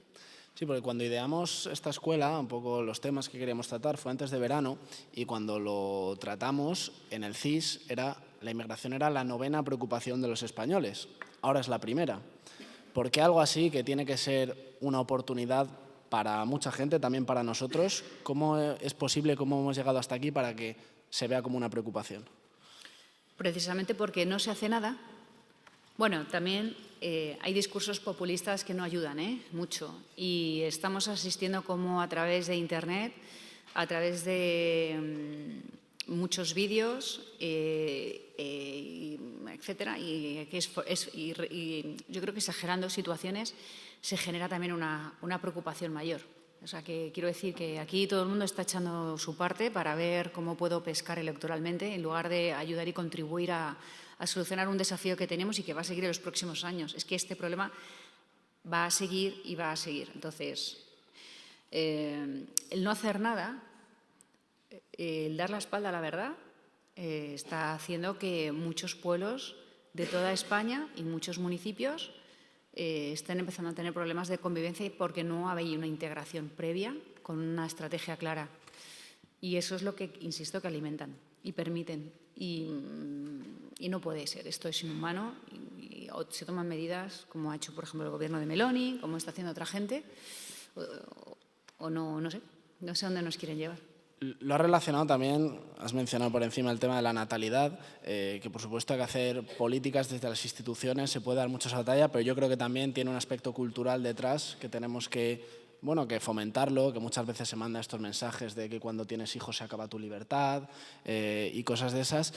Speaker 1: Sí, porque cuando ideamos esta escuela, un poco los temas que queríamos tratar fue antes de verano, y cuando lo tratamos en el CIS, la inmigración era la 9ª preocupación de los españoles. Ahora es la primera. ¿Por qué algo así, que tiene que ser una oportunidad para mucha gente, también para nosotros, cómo es posible, cómo hemos llegado hasta aquí para que se vea como una preocupación?
Speaker 2: Precisamente porque no se hace nada. Bueno, también hay discursos populistas que no ayudan mucho, y estamos asistiendo como a través de Internet, a través de muchos vídeos, etcétera, y yo creo que exagerando situaciones se genera también una preocupación mayor. O sea, que quiero decir que aquí todo el mundo está echando su parte para ver cómo puedo pescar electoralmente, en lugar de ayudar y contribuir a solucionar un desafío que tenemos y que va a seguir en los próximos años. Es que este problema va a seguir y va a seguir. Entonces, el no hacer nada, el dar la espalda a la verdad, está haciendo que muchos pueblos de toda España y muchos municipios estén empezando a tener problemas de convivencia porque no hay una integración previa con una estrategia clara. Y eso es lo que, insisto, que alimentan y permiten. Y no puede ser. Esto es inhumano o se toman medidas, como ha hecho, por ejemplo, el Gobierno de Meloni, como está haciendo otra gente, o no sé dónde nos quieren llevar.
Speaker 1: Lo has relacionado también, has mencionado por encima el tema de la natalidad, que por supuesto hay que hacer políticas desde las instituciones, se puede dar mucha batalla, pero yo creo que también tiene un aspecto cultural detrás que tenemos que fomentarlo, que muchas veces se mandan estos mensajes de que cuando tienes hijos se acaba tu libertad y cosas de esas,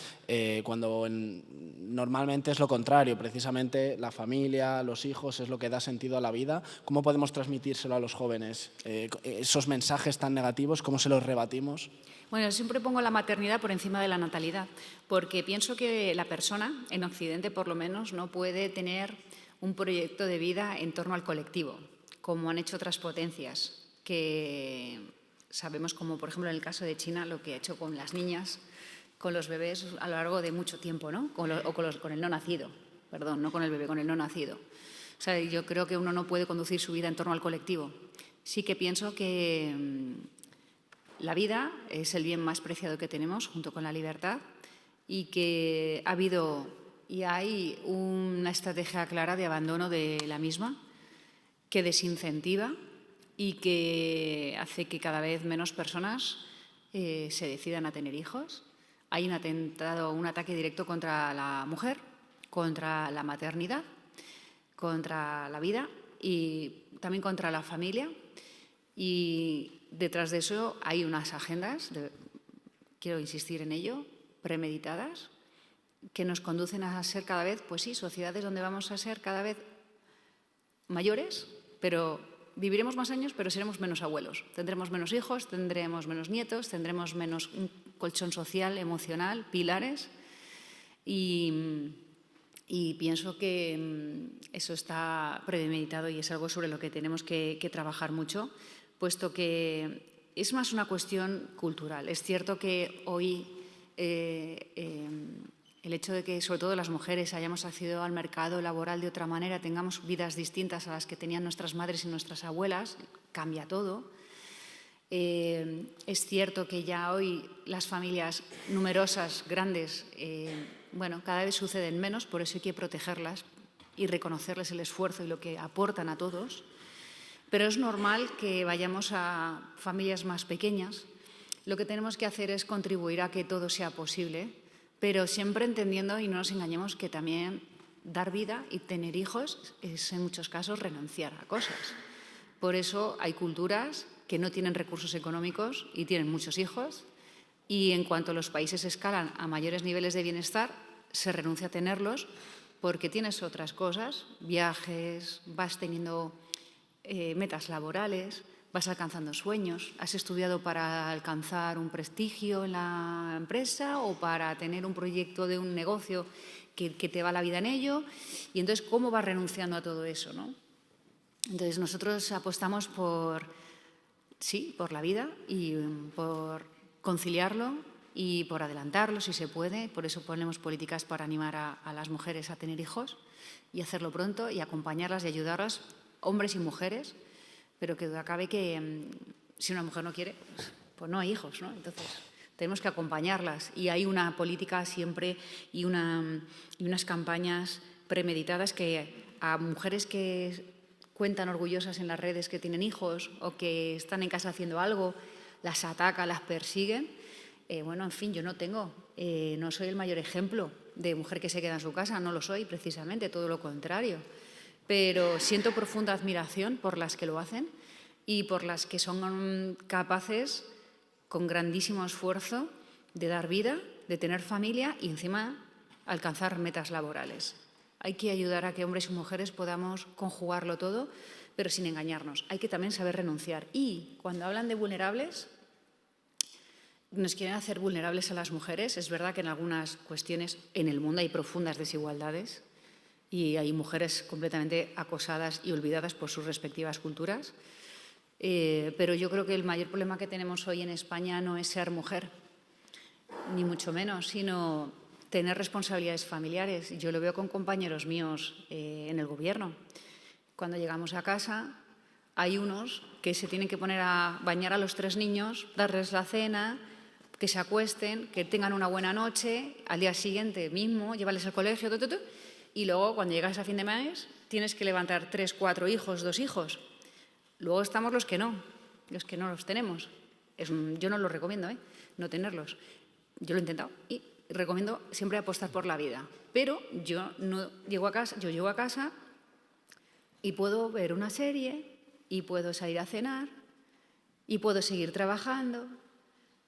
Speaker 1: cuando normalmente es lo contrario, precisamente la familia, los hijos es lo que da sentido a la vida. ¿Cómo podemos transmitírselo a los jóvenes? Esos mensajes tan negativos, ¿cómo se los rebatimos?
Speaker 2: Bueno, siempre pongo la maternidad por encima de la natalidad, porque pienso que la persona, en Occidente por lo menos, no puede tener un proyecto de vida en torno al colectivo, como han hecho otras potencias, que sabemos, como por ejemplo en el caso de China, lo que ha hecho con las niñas, con los bebés a lo largo de mucho tiempo, ¿no? Con el no nacido, perdón, no con el bebé, con el no nacido. O sea, yo creo que uno no puede conducir su vida en torno al colectivo. Sí que pienso que la vida es el bien más preciado que tenemos, junto con la libertad, y que ha habido y hay una estrategia clara de abandono de la misma, que desincentiva y que hace que cada vez menos personas se decidan a tener hijos. Hay un ataque directo contra la mujer, contra la maternidad, contra la vida y también contra la familia. Y detrás de eso hay unas agendas, quiero insistir en ello, premeditadas, que nos conducen a ser cada vez, pues sí, sociedades donde vamos a ser cada vez mayores, pero viviremos más años, pero seremos menos abuelos. Tendremos menos hijos, tendremos menos nietos, tendremos menos un colchón social, emocional, pilares. Y pienso que eso está premeditado y es algo sobre lo que tenemos que trabajar mucho, puesto que es más una cuestión cultural. Es cierto que hoy el hecho de que, sobre todo las mujeres, hayamos accedido al mercado laboral de otra manera, tengamos vidas distintas a las que tenían nuestras madres y nuestras abuelas, cambia todo. Es cierto que ya hoy las familias numerosas, grandes, cada vez suceden menos, por eso hay que protegerlas y reconocerles el esfuerzo y lo que aportan a todos. Pero es normal que vayamos a familias más pequeñas. Lo que tenemos que hacer es contribuir a que todo sea posible, pero siempre entendiendo, y no nos engañemos, que también dar vida y tener hijos es en muchos casos renunciar a cosas. Por eso hay culturas que no tienen recursos económicos y tienen muchos hijos, y en cuanto los países escalan a mayores niveles de bienestar, se renuncia a tenerlos porque tienes otras cosas, viajes, vas teniendo metas laborales, vas alcanzando sueños, has estudiado para alcanzar un prestigio en la empresa o para tener un proyecto de un negocio que te va la vida en ello, y entonces ¿cómo vas renunciando a todo eso, ¿no? Entonces nosotros apostamos por la vida y por conciliarlo y por adelantarlo si se puede. Por eso ponemos políticas para animar a las mujeres a tener hijos y hacerlo pronto y acompañarlas y ayudarlas, hombres y mujeres, pero que duda cabe que si una mujer no quiere, pues no hay hijos, ¿no? Entonces tenemos que acompañarlas y hay una política siempre y unas campañas premeditadas que a mujeres que cuentan orgullosas en las redes que tienen hijos o que están en casa haciendo algo, las atacan, las persiguen. En fin, yo no soy el mayor ejemplo de mujer que se queda en su casa, no lo soy precisamente, todo lo contrario. Pero siento profunda admiración por las que lo hacen y por las que son capaces, con grandísimo esfuerzo, de dar vida, de tener familia y encima alcanzar metas laborales. Hay que ayudar a que hombres y mujeres podamos conjugarlo todo, pero sin engañarnos. Hay que también saber renunciar. Y cuando hablan de vulnerables, nos quieren hacer vulnerables a las mujeres. Es verdad que en algunas cuestiones en el mundo hay profundas desigualdades y hay mujeres completamente acosadas y olvidadas por sus respectivas culturas. Pero yo creo que el mayor problema que tenemos hoy en España no es ser mujer, ni mucho menos, sino tener responsabilidades familiares. Yo lo veo con compañeros míos en el gobierno. Cuando llegamos a casa, hay unos que se tienen que poner a bañar a los 3 niños, darles la cena, que se acuesten, que tengan una buena noche, al día siguiente mismo, llevarles al colegio, y luego cuando llegas a fin de mes tienes que levantar 3, 4 hijos, 2 hijos. Luego estamos los que no los tenemos. Yo no lo recomiendo, no tenerlos. Yo lo he intentado y recomiendo siempre apostar por la vida. Pero yo llego a casa y puedo ver una serie y puedo salir a cenar y puedo seguir trabajando.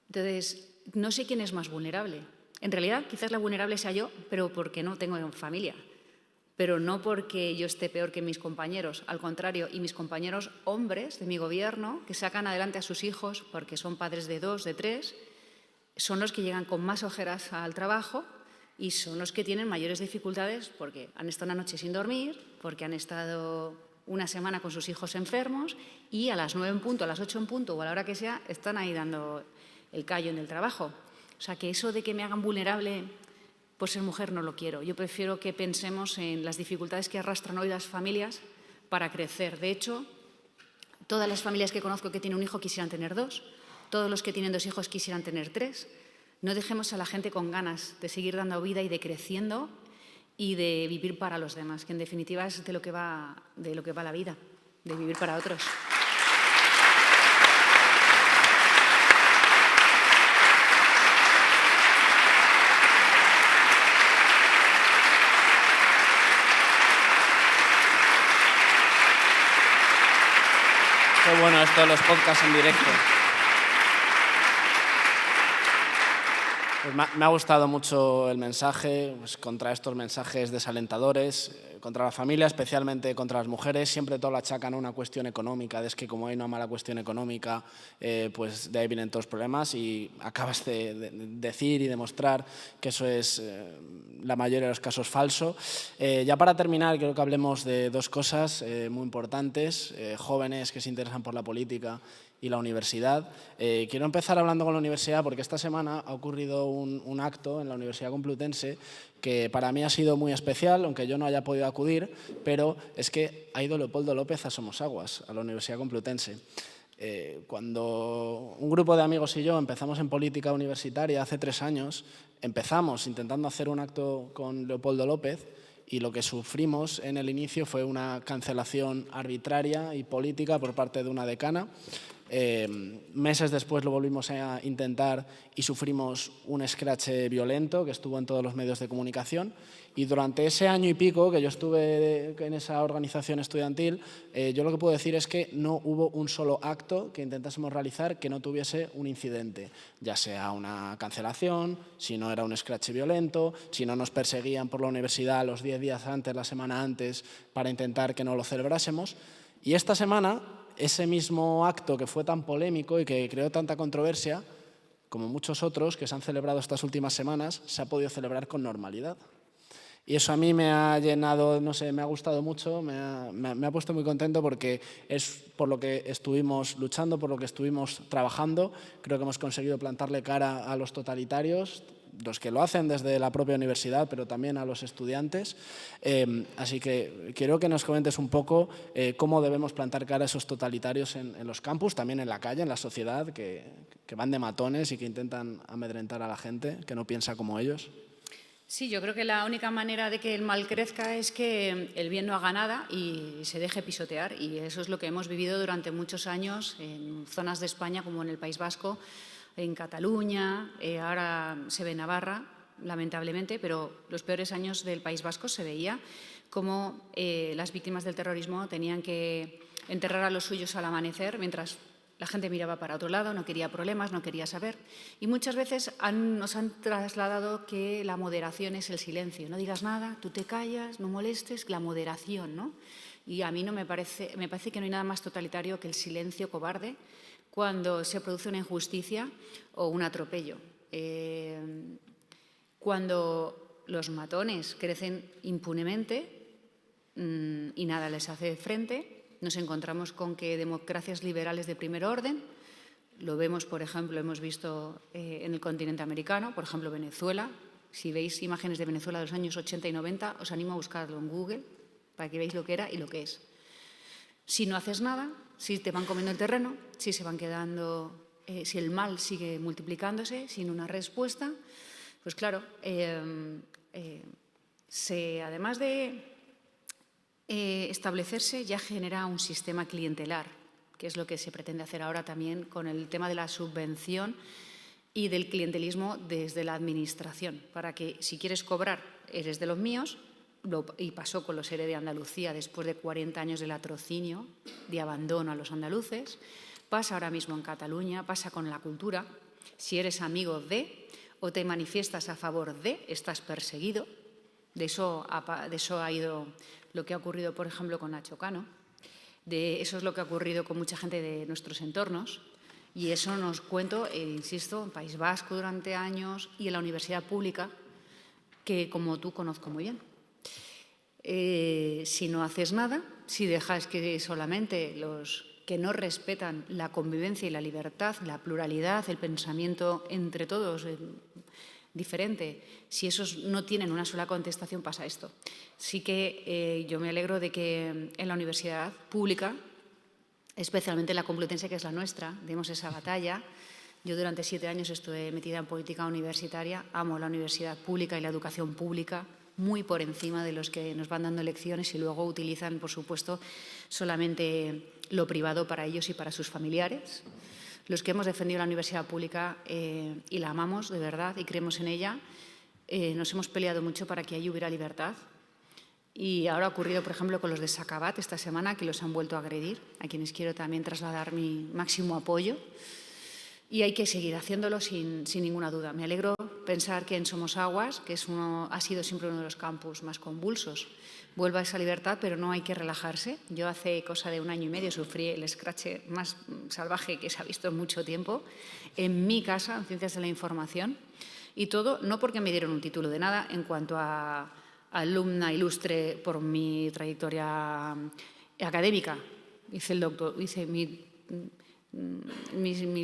Speaker 2: Entonces, no sé quién es más vulnerable. En realidad, quizás la vulnerable sea yo, pero porque no tengo familia. Pero no porque yo esté peor que mis compañeros. Al contrario, y mis compañeros hombres de mi gobierno, que sacan adelante a sus hijos porque son padres de 2, de 3, son los que llegan con más ojeras al trabajo y son los que tienen mayores dificultades porque han estado una noche sin dormir, porque han estado una semana con sus hijos enfermos y a las 9 en punto, a las 8 en punto o a la hora que sea, están ahí dando el callo en el trabajo. O sea, que eso de que me hagan vulnerable por ser mujer no lo quiero. Yo prefiero que pensemos en las dificultades que arrastran hoy las familias para crecer. De hecho, todas las familias que conozco que tienen un hijo quisieran tener 2. Todos los que tienen 2 hijos quisieran tener 3. No dejemos a la gente con ganas de seguir dando vida y de creciendo y de vivir para los demás, que en definitiva es de lo que va la vida, de vivir para otros.
Speaker 1: Qué bueno esto de los podcasts en directo. Pues me ha gustado mucho el mensaje, pues, contra estos mensajes desalentadores, contra la familia, especialmente contra las mujeres. Siempre todo lo achacan a una cuestión económica, es que como hay una mala cuestión económica, pues de ahí vienen todos los problemas, y acabas de decir y demostrar que eso es la mayoría de los casos falso. Ya para terminar, quiero que hablemos de dos cosas muy importantes, jóvenes que se interesan por la política y la universidad. Quiero empezar hablando con la universidad porque esta semana ha ocurrido un acto en la Universidad Complutense que para mí ha sido muy especial, aunque yo no haya podido acudir, pero es que ha ido Leopoldo López a Somosaguas, a la Universidad Complutense. Cuando un grupo de amigos y yo empezamos en política universitaria hace 3 años, empezamos intentando hacer un acto con Leopoldo López, y lo que sufrimos en el inicio fue una cancelación arbitraria y política por parte de una decana. Meses después lo volvimos a intentar y sufrimos un escrache violento que estuvo en todos los medios de comunicación. Y durante ese año y pico que yo estuve en esa organización estudiantil, yo lo que puedo decir es que no hubo un solo acto que intentásemos realizar que no tuviese un incidente, ya sea una cancelación, si no era un escrache violento, si no nos perseguían por la universidad los 10 días antes, la semana antes, para intentar que no lo celebrásemos. Y esta semana, ese mismo acto que fue tan polémico y que creó tanta controversia, como muchos otros que se han celebrado estas últimas semanas, se ha podido celebrar con normalidad. Y eso a mí me ha llenado, no sé, me ha gustado mucho, me ha puesto muy contento porque es por lo que estuvimos luchando, por lo que estuvimos trabajando. Creo que hemos conseguido plantarle cara a los totalitarios, los que lo hacen desde la propia universidad, pero también a los estudiantes. Así que quiero que nos comentes un poco cómo debemos plantar cara a esos totalitarios en los campus, también en la calle, en la sociedad, que van de matones y que intentan amedrentar a la gente que no piensa como ellos.
Speaker 2: Sí, yo creo que la única manera de que el mal crezca es que el bien no haga nada y se deje pisotear. Y eso es lo que hemos vivido durante muchos años en zonas de España como en el País Vasco, en Cataluña, ahora se ve en Navarra, lamentablemente, pero los peores años del País Vasco se veía cómo las víctimas del terrorismo tenían que enterrar a los suyos al amanecer mientras la gente miraba para otro lado, no quería problemas, no quería saber. Y muchas veces nos han trasladado que la moderación es el silencio. No digas nada, tú te callas, no molestes, la moderación, ¿no? Y a mí me parece que no hay nada más totalitario que el silencio cobarde cuando se produce una injusticia o un atropello. Cuando los matones crecen impunemente y nada les hace frente, nos encontramos con que democracias liberales de primer orden, lo vemos, por ejemplo, hemos visto en el continente americano, por ejemplo, Venezuela. Si veis imágenes de Venezuela de los años 80 y 90, os animo a buscarlo en Google para que veáis lo que era y lo que es. Si no haces nada, si te van comiendo el terreno, si se van quedando, si el mal sigue multiplicándose sin una respuesta, pues claro, además de establecerse, ya genera un sistema clientelar, que es lo que se pretende hacer ahora también con el tema de la subvención y del clientelismo desde la administración, para que si quieres cobrar, eres de los míos, y pasó con los ERE de Andalucía después de 40 años de latrocinio, de abandono a los andaluces, pasa ahora mismo en Cataluña, pasa con la cultura. Si eres amigo de o te manifiestas a favor de, estás perseguido. De eso ha ido lo que ha ocurrido, por ejemplo, con Nacho Cano. Eso es lo que ha ocurrido con mucha gente de nuestros entornos. Y eso nos cuento, insisto, en País Vasco durante años y en la universidad pública, que como tú conozco muy bien. Si no haces nada, si dejas que solamente los que no respetan la convivencia y la libertad, la pluralidad, el pensamiento entre todos diferente, si esos no tienen una sola contestación, pasa esto. Sí que yo me alegro de que en la universidad pública, especialmente en la Complutense, que es la nuestra, demos esa batalla. Yo durante 7 años estuve metida en política universitaria, amo la universidad pública y la educación pública, muy por encima de los que nos van dando lecciones y luego utilizan, por supuesto, solamente lo privado para ellos y para sus familiares. Los que hemos defendido la universidad pública y la amamos de verdad y creemos en ella, nos hemos peleado mucho para que allí hubiera libertad. Y ahora ha ocurrido, por ejemplo, con los de Sacabat esta semana, que los han vuelto a agredir, a quienes quiero también trasladar mi máximo apoyo. y hay que seguir haciéndolo sin ninguna duda. Me alegro pensar que en Somosaguas, que ha sido siempre uno de los campus más convulsos, vuelva a esa libertad, pero no hay que relajarse. Yo hace cosa de 1 año y medio sufrí el escrache más salvaje que se ha visto en mucho tiempo en mi casa, en Ciencias de la Información, y todo no porque me dieron un título de nada en cuanto a alumna ilustre por mi trayectoria académica. Hice mi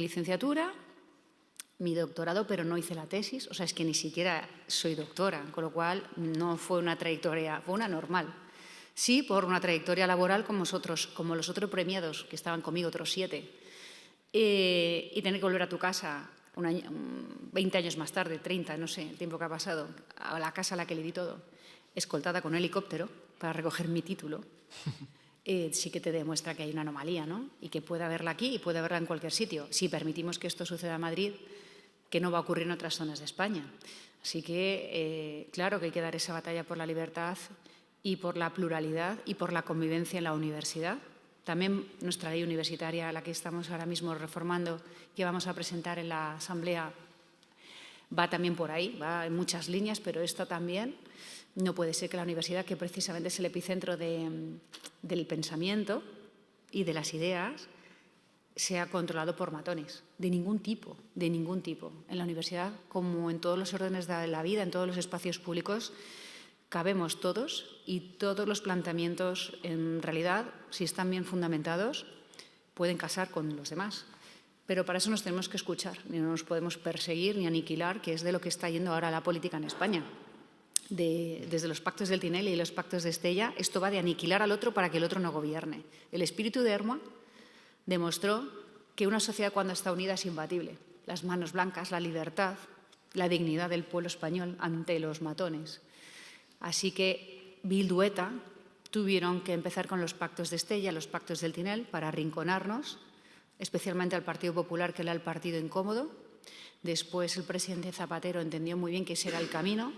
Speaker 2: licenciatura, mi doctorado, pero no hice la tesis. O sea, es que ni siquiera soy doctora, con lo cual no fue una trayectoria, fue una normal. Sí, por una trayectoria laboral como los otros premiados que estaban conmigo, otros 7. Y tener que volver a tu casa 20 años más tarde, 30, no sé, el tiempo que ha pasado, a la casa a la que le di todo, escoltada con un helicóptero para recoger mi título. Sí que te demuestra que hay una anomalía, ¿no? Y que puede haberla aquí y puede haberla en cualquier sitio. Si permitimos que esto suceda en Madrid, que no va a ocurrir en otras zonas de España. Así que, claro que hay que dar esa batalla por la libertad y por la pluralidad y por la convivencia en la universidad. También nuestra ley universitaria, la que estamos ahora mismo reformando, que vamos a presentar en la Asamblea, va también por ahí, va en muchas líneas, pero esta también. No puede ser que la universidad, que precisamente es el epicentro del pensamiento y de las ideas, sea controlado por matones, de ningún tipo, de ningún tipo. En la universidad, como en todos los órdenes de la vida, en todos los espacios públicos, cabemos todos y todos los planteamientos, en realidad, si están bien fundamentados, pueden casar con los demás. Pero para eso nos tenemos que escuchar, ni no nos podemos perseguir ni aniquilar, que es de lo que está yendo ahora la política en España. Desde los pactos del Tinel y los pactos de Estella, esto va de aniquilar al otro para que el otro no gobierne. El espíritu de Erma demostró que una sociedad cuando está unida es imbatible. Las manos blancas, la libertad, la dignidad del pueblo español ante los matones. Así que Bildu y ETA tuvieron que empezar con los pactos de Estella, los pactos del Tinel, para arrinconarnos, especialmente al Partido Popular, que era el partido incómodo. Después el presidente Zapatero entendió muy bien que ese era el camino.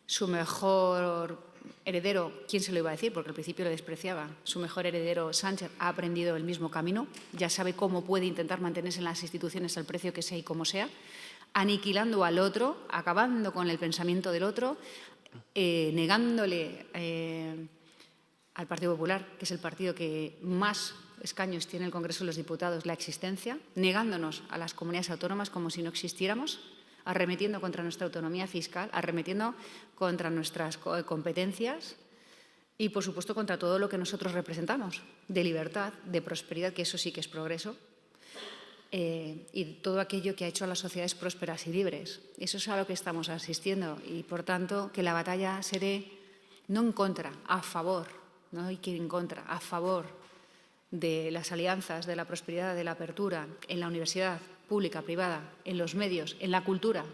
Speaker 2: Su mejor heredero, ¿quién se lo iba a decir? Porque al principio lo despreciaba. Su mejor heredero, Sánchez, ha aprendido el mismo camino. Ya sabe cómo puede intentar mantenerse en las instituciones al precio que sea y como sea, aniquilando al otro, acabando con el pensamiento del otro, negándole al Partido Popular, que es el partido que más escaños tiene el Congreso de los Diputados, la existencia, negándonos a las comunidades autónomas como si no existiéramos, arremetiendo contra nuestra autonomía fiscal, arremetiendo contra nuestras competencias y, por supuesto, contra todo lo que nosotros representamos, de libertad, de prosperidad, que eso sí que es progreso, y todo aquello que ha hecho a las sociedades prósperas y libres. Eso es a lo que estamos asistiendo y, por tanto, que la batalla se dé no en contra, a favor, no hay que ir en contra, a favor de las alianzas, de la prosperidad, de la apertura en la universidad pública, privada, en los medios, en la cultura,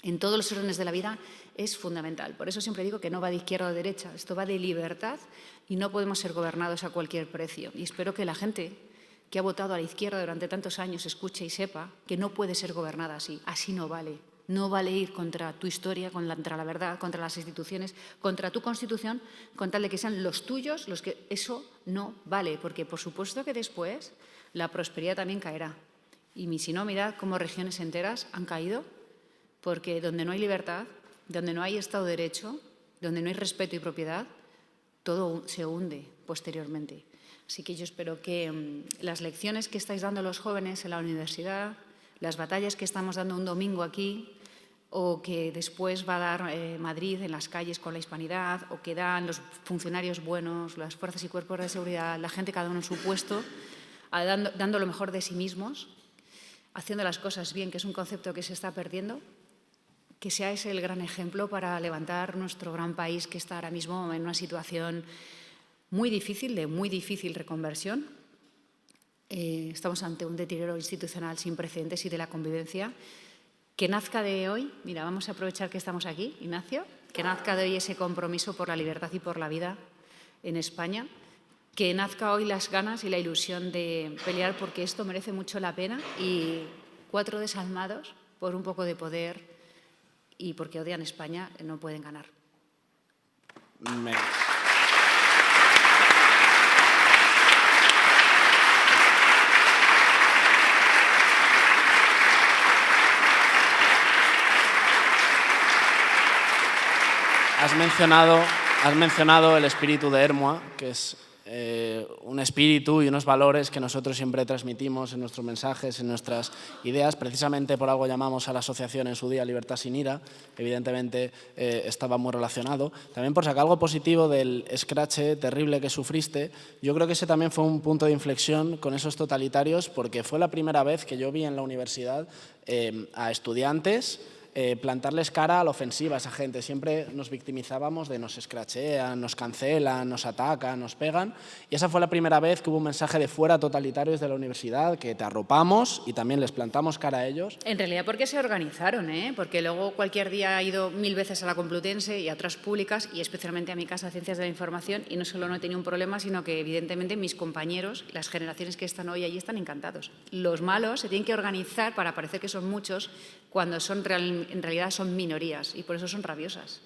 Speaker 2: en todos los órdenes de la vida, es fundamental. Por eso siempre digo que no va de izquierda o de derecha, esto va de libertad y no podemos ser gobernados a cualquier precio. Y espero que la gente que ha votado a la izquierda durante tantos años escuche y sepa que no puede ser gobernada así. Así no vale. No vale ir contra tu historia, contra la verdad, contra las instituciones, contra tu Constitución, con tal de que sean los tuyos los que... Eso no vale, porque por supuesto que después la prosperidad también caerá. Y si no, mirad cómo regiones enteras han caído, porque donde no hay libertad, donde no hay Estado de Derecho, donde no hay respeto y propiedad, todo se hunde posteriormente. Así que yo espero que las lecciones que estáis dando los jóvenes en la universidad, las batallas que estamos dando un domingo aquí, o que después va a dar Madrid en las calles con la hispanidad, o que dan los funcionarios buenos, las fuerzas y cuerpos de seguridad, la gente cada uno en su puesto, dando lo mejor de sí mismos, haciendo las cosas bien, que es un concepto que se está perdiendo, que sea ese el gran ejemplo para levantar nuestro gran país, que está ahora mismo en una situación muy difícil, de muy difícil reconversión. Estamos ante un deterioro institucional sin precedentes y de la convivencia. Que nazca de hoy, mira, vamos a aprovechar que estamos aquí, Ignacio, que nazca de hoy ese compromiso por la libertad y por la vida en España, que nazca hoy las ganas y la ilusión de pelear porque esto merece mucho la pena y 4 desalmados por un poco de poder y porque odian España no pueden ganar.
Speaker 1: has mencionado el espíritu de Hermoa, que es un espíritu y unos valores que nosotros siempre transmitimos en nuestros mensajes, en nuestras ideas. Precisamente por algo llamamos a la asociación en su día Libertad sin Ira. Evidentemente estaba muy relacionado. También por sacar algo positivo del escrache terrible que sufriste, yo creo que ese también fue un punto de inflexión con esos totalitarios, porque fue la primera vez que yo vi en la universidad a estudiantes plantarles cara a la ofensiva a esa gente. Siempre nos victimizábamos de nos escrachean, nos cancelan, nos atacan, nos pegan. Y esa fue la primera vez que hubo un mensaje de fuera totalitarios de la universidad, que te arropamos y también les plantamos cara a ellos.
Speaker 2: En realidad porque se organizaron, porque luego cualquier día he ido 1000 veces a la Complutense y a otras públicas, y especialmente a mi casa, Ciencias de la Información, y no solo no he tenido un problema, sino que evidentemente mis compañeros, las generaciones que están hoy allí, están encantados. Los malos se tienen que organizar para parecer que son muchos, cuando en realidad son minorías, y por eso son rabiosas.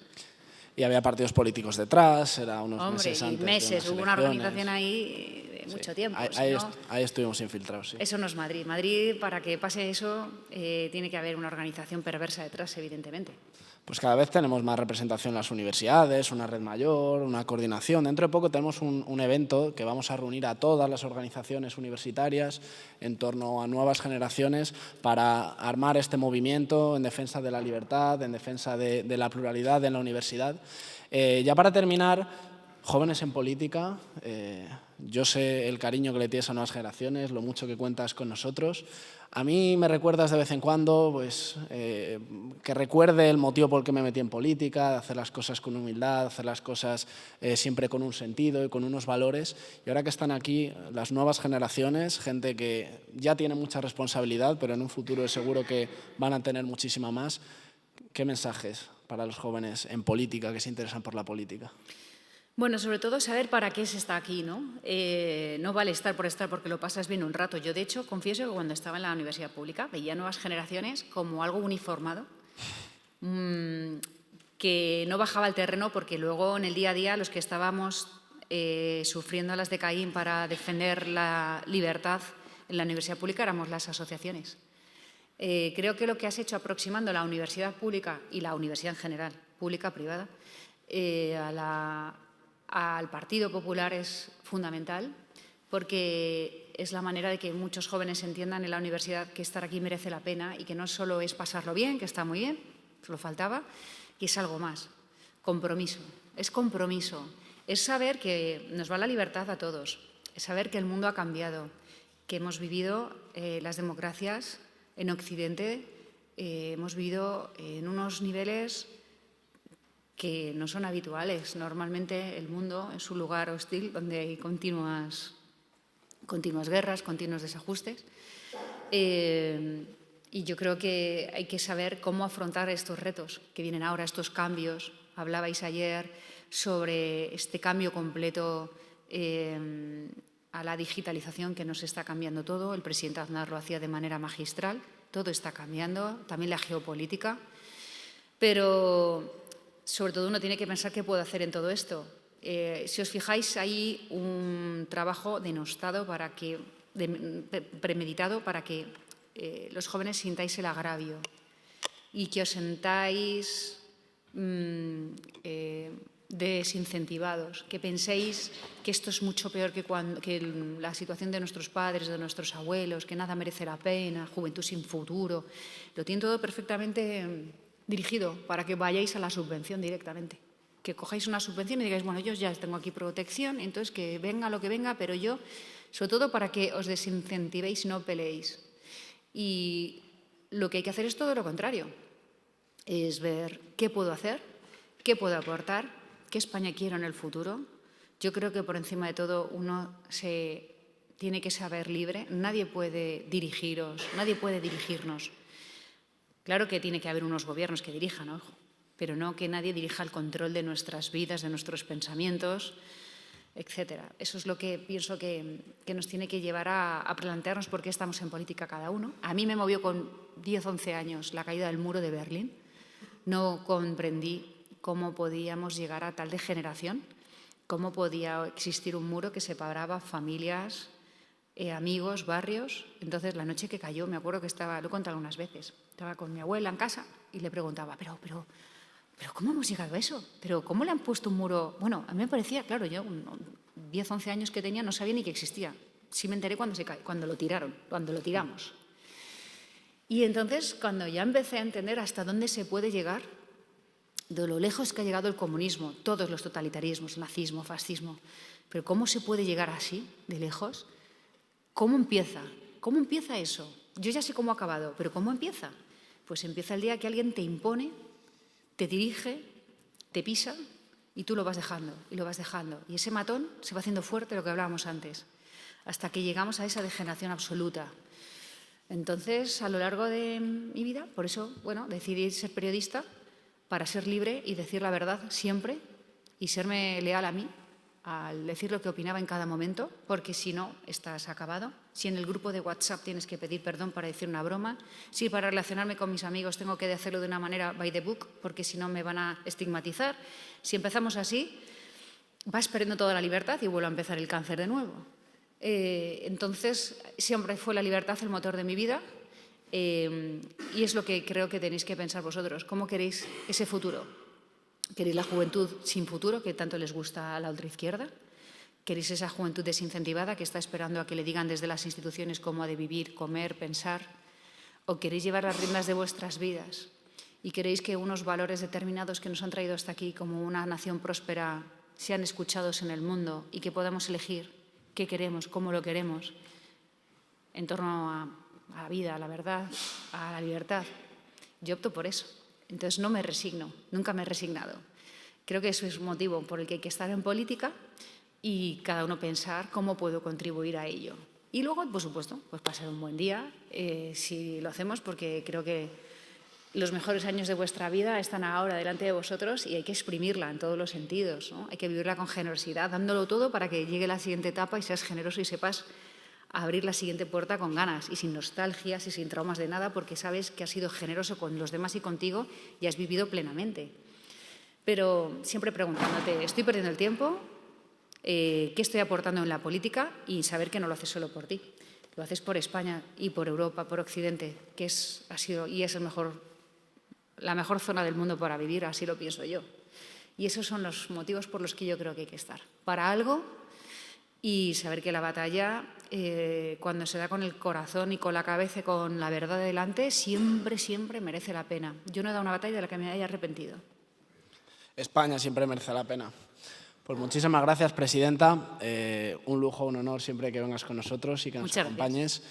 Speaker 1: Y había partidos políticos detrás, era unos meses antes.
Speaker 2: Meses, hubo una organización ahí de mucho tiempo.
Speaker 1: Ahí estuvimos infiltrados, sí.
Speaker 2: Eso no es Madrid. Madrid, para que pase eso, tiene que haber una organización perversa detrás, evidentemente.
Speaker 1: Pues cada vez tenemos más representación en las universidades, una red mayor, una coordinación. Dentro de poco tenemos un evento que vamos a reunir a todas las organizaciones universitarias en torno a nuevas generaciones para armar este movimiento en defensa de la libertad, en defensa de la pluralidad en la universidad. Ya para terminar, jóvenes en política, yo sé el cariño que le tienes a nuevas generaciones, lo mucho que cuentas con nosotros. A mí me recuerdas de vez en cuando pues, que recuerde el motivo por el que me metí en política, de hacer las cosas con humildad, hacer las cosas siempre con un sentido y con unos valores. Y ahora que están aquí las nuevas generaciones, gente que ya tiene mucha responsabilidad, pero en un futuro es seguro que van a tener muchísima más, ¿qué mensajes para los jóvenes en política que se interesan por la política?
Speaker 2: Bueno, sobre todo saber para qué se está aquí, ¿no? No vale estar por estar porque lo pasas bien un rato. Yo, de hecho, confieso que cuando estaba en la universidad pública veía nuevas generaciones como algo uniformado, que no bajaba al terreno, porque luego en el día a día los que estábamos sufriendo las de Caín para defender la libertad en la universidad pública éramos las asociaciones. Creo que lo que has hecho aproximando la universidad pública y la universidad en general, pública, privada, al Partido Popular es fundamental, porque es la manera de que muchos jóvenes entiendan en la universidad que estar aquí merece la pena y que no solo es pasarlo bien, que está muy bien, solo faltaba, y es algo más. Compromiso. Es compromiso. Es saber que nos va la libertad a todos. Es saber que el mundo ha cambiado, que hemos vivido las democracias en Occidente, hemos vivido en unos niveles que no son habituales. Normalmente el mundo es un lugar hostil donde hay continuas guerras, continuos desajustes. Y yo creo que hay que saber cómo afrontar estos retos que vienen ahora, estos cambios. Hablabais ayer sobre este cambio completo a la digitalización que nos está cambiando todo. El presidente Aznar lo hacía de manera magistral. Todo está cambiando, también la geopolítica. Pero sobre todo uno tiene que pensar qué puedo hacer en todo esto. Si os fijáis, hay un trabajo denostado premeditado para que los jóvenes sintáis el agravio y que os sentáis desincentivados, que penséis que esto es mucho peor que la situación de nuestros padres, de nuestros abuelos, que nada merece la pena, juventud sin futuro. Lo tienen todo perfectamente dirigido para que vayáis a la subvención directamente. Que cojáis una subvención y digáis, bueno, yo ya tengo aquí protección, entonces que venga lo que venga, pero yo, sobre todo para que os desincentivéis y no peleéis. Y lo que hay que hacer es todo lo contrario. Es ver qué puedo hacer, qué puedo aportar, qué España quiero en el futuro. Yo creo que por encima de todo uno se tiene que saber libre. Nadie puede dirigiros, nadie puede dirigirnos. Claro que tiene que haber unos gobiernos que dirijan, ojo, pero no que nadie dirija el control de nuestras vidas, de nuestros pensamientos, etcétera. Eso es lo que pienso que nos tiene que llevar a plantearnos por qué estamos en política cada uno. A mí me movió con 10, 11 años la caída del muro de Berlín. No comprendí cómo podíamos llegar a tal degeneración, cómo podía existir un muro que separaba familias, amigos, barrios. Entonces, la noche que cayó, me acuerdo que lo he contado algunas veces, estaba con mi abuela en casa y le preguntaba, pero ¿pero cómo hemos llegado a eso? ¿Pero cómo le han puesto un muro? Bueno, a mí me parecía, claro, yo 10, 11 años que tenía no sabía ni que existía. Sí me enteré cuando lo tiramos. Y entonces, cuando ya empecé a entender hasta dónde se puede llegar, de lo lejos que ha llegado el comunismo, todos los totalitarismos, nazismo, fascismo, pero cómo se puede llegar así, de lejos, ¿cómo empieza? ¿Cómo empieza eso? Yo ya sé cómo ha acabado, pero ¿cómo empieza? Pues empieza el día que alguien te impone, te dirige, te pisa y tú lo vas dejando y lo vas dejando. Y ese matón se va haciendo fuerte, lo que hablábamos antes, hasta que llegamos a esa degeneración absoluta. Entonces, a lo largo de mi vida, por eso, bueno, decidí ser periodista para ser libre y decir la verdad siempre y serme leal a mí, al decir lo que opinaba en cada momento, porque si no, estás acabado. Si en el grupo de WhatsApp tienes que pedir perdón para decir una broma, si para relacionarme con mis amigos tengo que hacerlo de una manera by the book, porque si no me van a estigmatizar. Si empezamos así, vas perdiendo toda la libertad y vuelve a empezar el cáncer de nuevo. Entonces, siempre fue la libertad el motor de mi vida y es lo que creo que tenéis que pensar vosotros. ¿Cómo queréis ese futuro? ¿Queréis la juventud sin futuro, que tanto les gusta a la ultraizquierda? ¿Queréis esa juventud desincentivada que está esperando a que le digan desde las instituciones cómo ha de vivir, comer, pensar? ¿O queréis llevar las riendas de vuestras vidas? ¿Y queréis que unos valores determinados que nos han traído hasta aquí como una nación próspera sean escuchados en el mundo y que podamos elegir qué queremos, cómo lo queremos, en torno a la vida, a la verdad, a la libertad? Yo opto por eso. Entonces no me resigno, nunca me he resignado. Creo que eso es un motivo por el que hay que estar en política y cada uno pensar cómo puedo contribuir a ello. Y luego, por supuesto, pues pasar un buen día, si lo hacemos, porque creo que los mejores años de vuestra vida están ahora delante de vosotros y hay que exprimirla en todos los sentidos, ¿no? Hay que vivirla con generosidad, dándolo todo para que llegue la siguiente etapa y seas generoso y sepas abrir la siguiente puerta con ganas y sin nostalgias y sin traumas de nada, porque sabes que has sido generoso con los demás y contigo y has vivido plenamente. Pero siempre preguntándote, ¿estoy perdiendo el tiempo? ¿Qué estoy aportando en la política? Y saber que no lo haces solo por ti, lo haces por España y por Europa, por Occidente, que ha sido y es la mejor zona del mundo para vivir, así lo pienso yo. Y esos son los motivos por los que yo creo que hay que estar. Para algo y saber que la batalla, cuando se da con el corazón y con la cabeza y con la verdad delante, siempre, siempre merece la pena. Yo no he dado una batalla de la que me haya arrepentido.
Speaker 1: España siempre merece la pena. Pues muchísimas gracias, presidenta. Un lujo, un honor siempre que vengas con nosotros y que nos acompañes.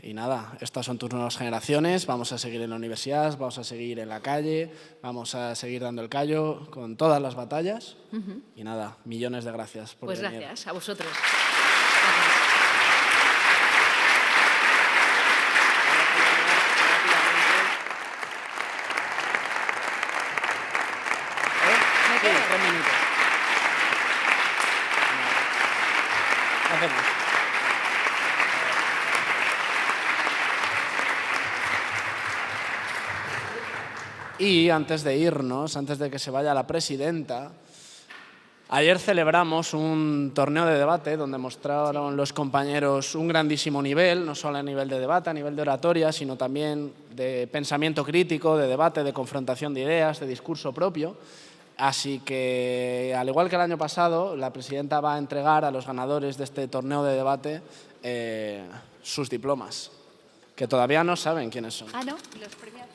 Speaker 1: Y nada, estas son tus nuevas generaciones. Vamos a seguir en la universidad, vamos a seguir en la calle, vamos a seguir dando el callo con todas las batallas. Y nada, millones de gracias por venir.
Speaker 2: Pues gracias a vosotros.
Speaker 1: Sí, 3 minutos. Hacemos. Y antes de irnos, antes de que se vaya la presidenta, ayer celebramos un torneo de debate donde mostraron los compañeros un grandísimo nivel, no solo a nivel de debate, a nivel de oratoria, sino también de pensamiento crítico, de debate, de confrontación de ideas, de discurso propio. Así que, al igual que el año pasado, la presidenta va a entregar a los ganadores de este torneo de debate sus diplomas, que todavía no saben quiénes son.
Speaker 2: Ah, ¿no? Los premios.